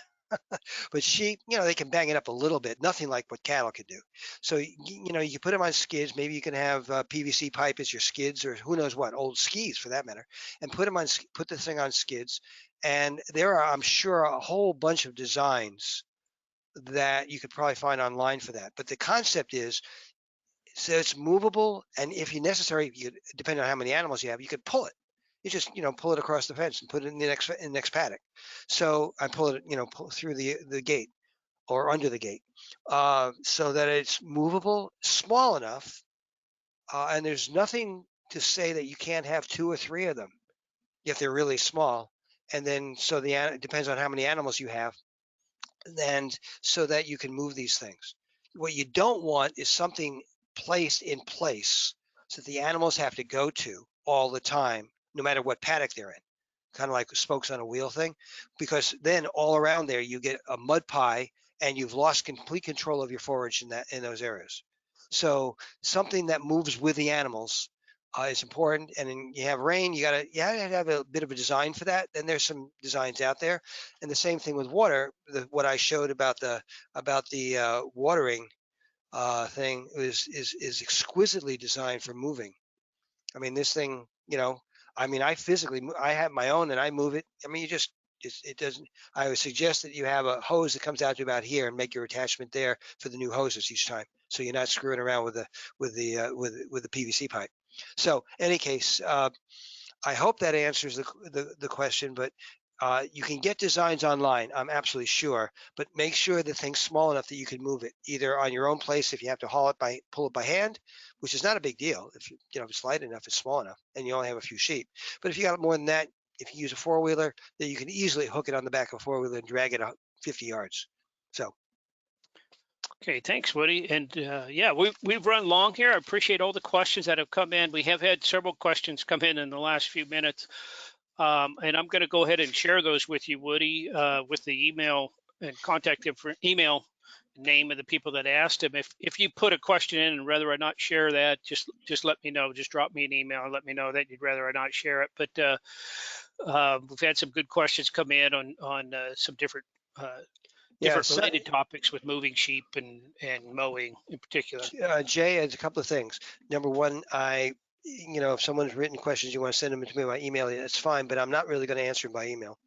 But sheep, they can bang it up a little bit, nothing like what cattle can do. So, you put them on skids. Maybe you can have PVC pipe as your skids, or who knows what, old skis for that matter, and put the thing on skids. And there are, I'm sure, a whole bunch of designs that you could probably find online for that. But the concept is, so it's movable, and if you necessary, depending on how many animals you have, you could pull it. You just pull it across the fence and put it in the next paddock. So I pull it, pull through the gate or under the gate, so that it's movable, small enough, and there's nothing to say that you can't have two or three of them if they're really small. And then it depends on how many animals you have, and so that you can move these things. What you don't want is something placed in place so that the animals have to go to all the time, no matter what paddock they're in, kind of like spokes on a wheel thing, because then all around there you get a mud pie and you've lost complete control of your forage in those areas. So something that moves with the animals is important. And then you have rain, you gotta have a bit of a design for that. And there's some designs out there. And the same thing with water. What I showed about the watering thing is exquisitely designed for moving. I mean, this thing, I have my own and I move it. I mean, it doesn't, I would suggest that you have a hose that comes out to about here and make your attachment there for the new hoses each time. So you're not screwing around with the PVC pipe. So any case, I hope that answers the question, but you can get designs online, I'm absolutely sure, but make sure the thing's small enough that you can move it either on your own place if you have to pull it by hand, which is not a big deal. If if it's light enough, it's small enough, and you only have a few sheep. But if you got more than that, if you use a four-wheeler, then you can easily hook it on the back of a four-wheeler and drag it 50 yards. So. Okay, thanks, Woody. And yeah, we've run long here. I appreciate all the questions that have come in. We have had several questions come in the last few minutes. And I'm going to go ahead and share those with you, Woody, with the email and contact email name of the people that asked them. If you put a question in and rather I not share that, just let me know. Just drop me an email and let me know that you'd rather I not share it. But we've had some good questions come in on some different related topics with moving sheep and mowing in particular. Jay, has a couple of things. Number one, if someone's written questions, you want to send them to me by email, that's fine, but I'm not really going to answer them by email.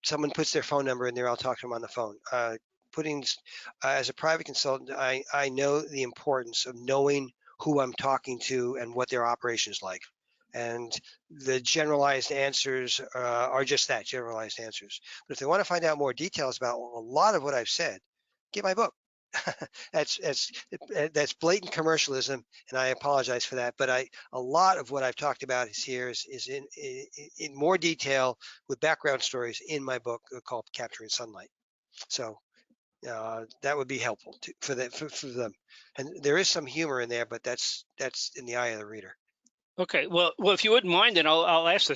Someone puts their phone number in there, I'll talk to them on the phone. As a private consultant, I know the importance of knowing who I'm talking to and what their operation is like. And the generalized answers are just that, generalized answers. But if they want to find out more details about a lot of what I've said, get my book. That's blatant commercialism, and I apologize for that. But a lot of what I've talked about is in more detail with background stories in my book called Capturing Sunlight. So that would be helpful for them. And there is some humor in there, but that's in the eye of the reader. Okay, well, if you wouldn't mind, then I'll ask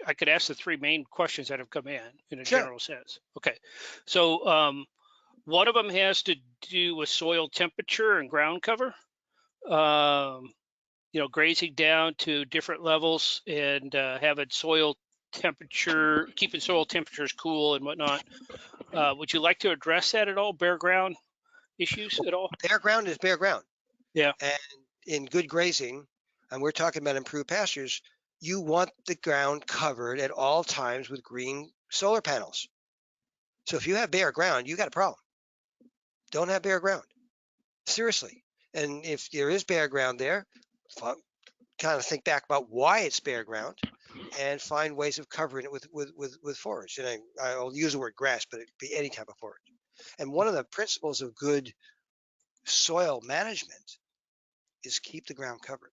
I could ask the three main questions that have come in a general sense. Okay, so one of them has to do with soil temperature and ground cover. Grazing down to different levels and having soil temperature, keeping soil temperatures cool and whatnot. Would you like to address that at all? Bare ground issues at all? Bare ground is bare ground. Yeah. And in good grazing, and we're talking about improved pastures, you want the ground covered at all times with green solar panels. So if you have bare ground, you got a problem. Don't have bare ground. Seriously. And if there is bare ground there, kind of think back about why it's bare ground and find ways of covering it with forage. And I'll use the word grass, but it could be any type of forage. And one of the principles of good soil management is keep the ground covered.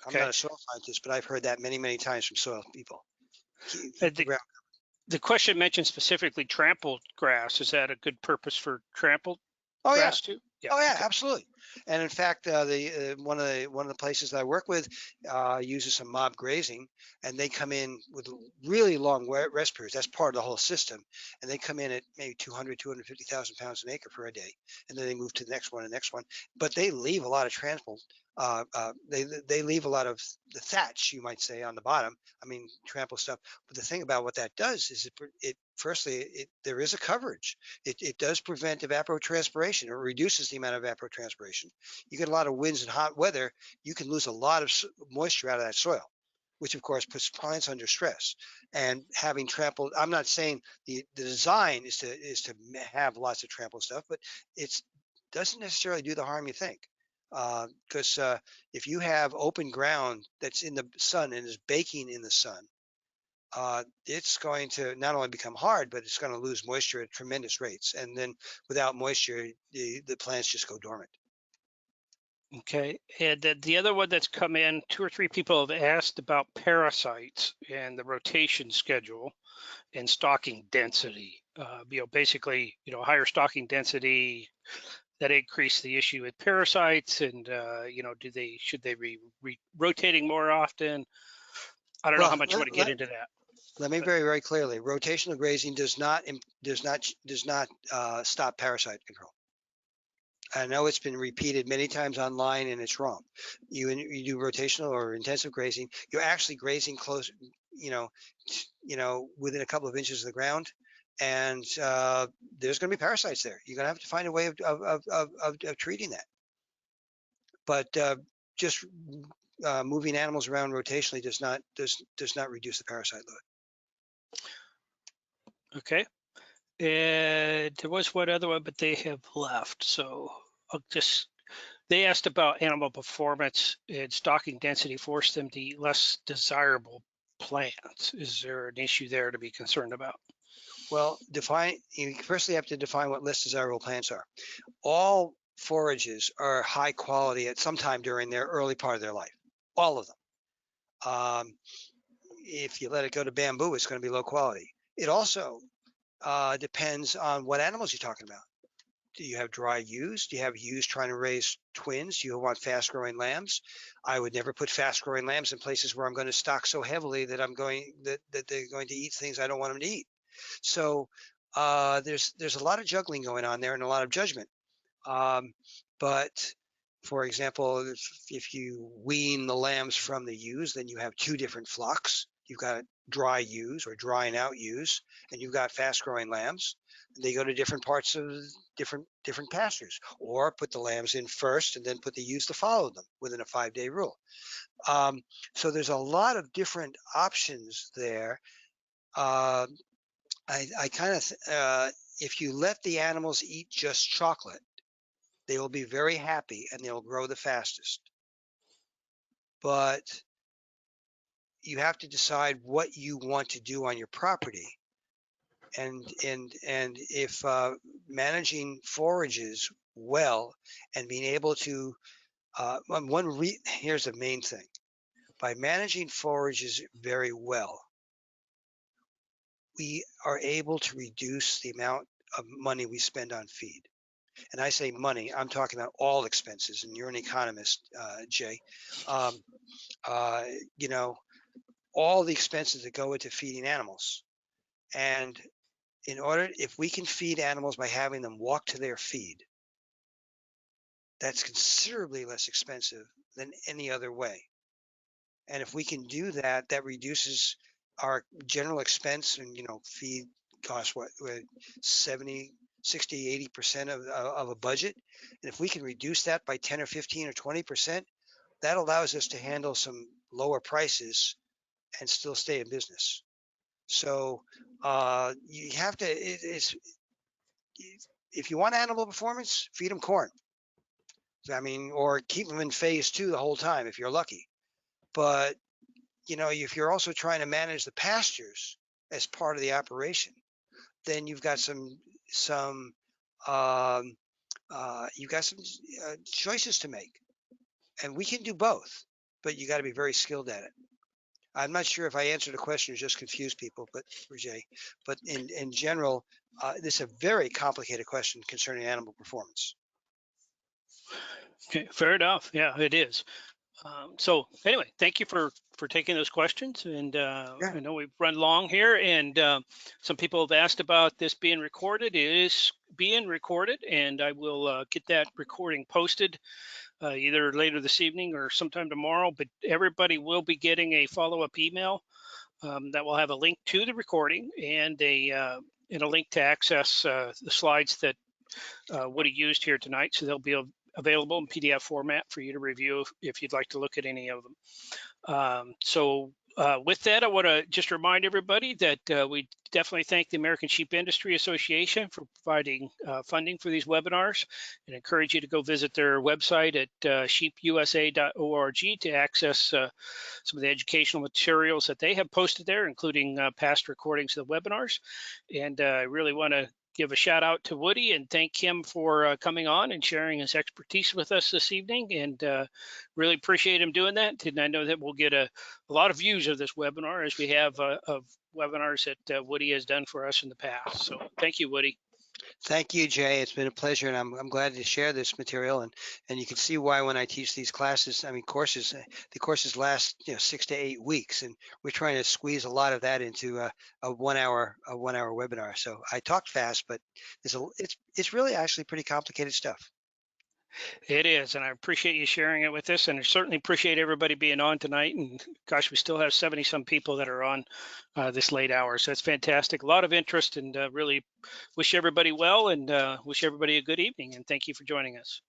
I'm Okay. not a soil scientist, but I've heard that many, many times from soil people. Keep the The, ground. the question mentioned specifically trampled grass. Is that a good purpose for trampled Oh yeah, grass too? Yeah. oh yeah, Okay. absolutely. And in fact, one of the places that I work with uses some mob grazing, and they come in with really long rest periods. That's part of the whole system, and they come in at maybe 200, 250,000 pounds an acre for a day, and then they move to the next one and next one. But they leave a lot of trampled. They leave a lot of the thatch, you might say, on the bottom. I mean, trample stuff. But the thing about what that does is it firstly there is a coverage. It does prevent evapotranspiration. It reduces the amount of evapotranspiration. You get a lot of winds and hot weather, you can lose a lot of moisture out of that soil, which of course puts plants under stress. And having trampled, I'm not saying the design is to have lots of trampled stuff, but it doesn't necessarily do the harm you think. Because if you have open ground that's in the sun and is baking in the sun, it's going to not only become hard, but it's going to lose moisture at tremendous rates. And then without moisture, the plants just go dormant. Okay. And the other one that's come in, 2 or 3 people have asked about parasites and the rotation schedule and stocking density. Basically, higher stocking density that increase the issue with parasites, and should they be rotating more often? I don't know how Well, much you want to get into that. let me very, very clearly, rotational grazing does not stop parasite control. I know it's been repeated many times online and it's wrong. You do rotational or intensive grazing, you're actually grazing close, within a couple of inches of the ground, and there's going to be parasites there. You're going to have to find a way of treating that. But just moving animals around rotationally does not reduce the parasite load. Okay. And there was one other one, but they have left. So they asked about animal performance and stocking density forced them to eat less desirable plants. Is there an issue there to be concerned about? Well, you firstly have to define what less desirable plants are. All forages are high quality at some time during their early part of their life, all of them. If you let it go to bamboo, it's going to be low quality. It also depends on what animals you're talking about. Do you have dry ewes? Do you have ewes trying to raise twins? Do you want fast growing lambs? I would never put fast growing lambs in places where I'm going to stock so heavily that that they're going to eat things I don't want them to eat. So there's a lot of juggling going on there and a lot of judgment. But for example, if you wean the lambs from the ewes, then you have 2 different flocks. You've got dry ewes or drying out ewes, and you've got fast growing lambs. They go to different parts of different pastures, or put the lambs in first and then put the ewes to follow them within a 5-day rule. So there's a lot of different options there. I kind of, if you let the animals eat just chocolate, they will be very happy and they'll grow the fastest. But you have to decide what you want to do on your property. And if managing forages well and being able to, here's the main thing. By managing forages very well, we are able to reduce the amount of money we spend on feed. And I say money, I'm talking about all expenses, and you're an economist, Jay. All the expenses that go into feeding animals. And if we can feed animals by having them walk to their feed, that's considerably less expensive than any other way. And if we can do that, that reduces our general expense and, feed costs, what 70, 60, 80% of a budget. And if we can reduce that by 10 or 15 or 20%, that allows us to handle some lower prices and still stay in business. So you have to, if you want animal performance, feed them corn. I mean, or keep them in phase 2 the whole time if you're lucky. But if you're also trying to manage the pastures as part of the operation, then you've got some um, choices to make, and we can do both. But you got to be very skilled at it. I'm not sure if I answered the question or just confused people, but Rajay, but in general, this is a very complicated question concerning animal performance. Okay, fair enough. Yeah, it is. So anyway, thank you for taking those questions. And Yeah. I know we've run long here, and some people have asked about this being recorded. It is being recorded, and I will get that recording posted either later this evening or sometime tomorrow. But everybody will be getting a follow-up email that will have a link to the recording and a link to access the slides that Woody used here tonight. So they'll be available in PDF format for you to review if you'd like to look at any of them. With that, I want to just remind everybody that we definitely thank the American Sheep Industry Association for providing funding for these webinars, and encourage you to go visit their website at sheepusa.org to access some of the educational materials that they have posted there, including past recordings of the webinars. And I really want to give a shout out to Woody and thank him for coming on and sharing his expertise with us this evening, and really appreciate him doing that. And I know that we'll get a lot of views of this webinar, as we have of webinars that Woody has done for us in the past. So thank you, Woody. Thank you, Jay. It's been a pleasure, and I'm glad to share this material. And you can see why when I teach these classes, courses, the courses last 6 to 8 weeks, and we're trying to squeeze a lot of that into a 1 hour webinar. So I talked fast, but it's really actually pretty complicated stuff. It is, and I appreciate you sharing it with us, and I certainly appreciate everybody being on tonight. And gosh, we still have 70-some people that are on this late hour, so it's fantastic. A lot of interest, and really wish everybody well, and wish everybody a good evening. And thank you for joining us.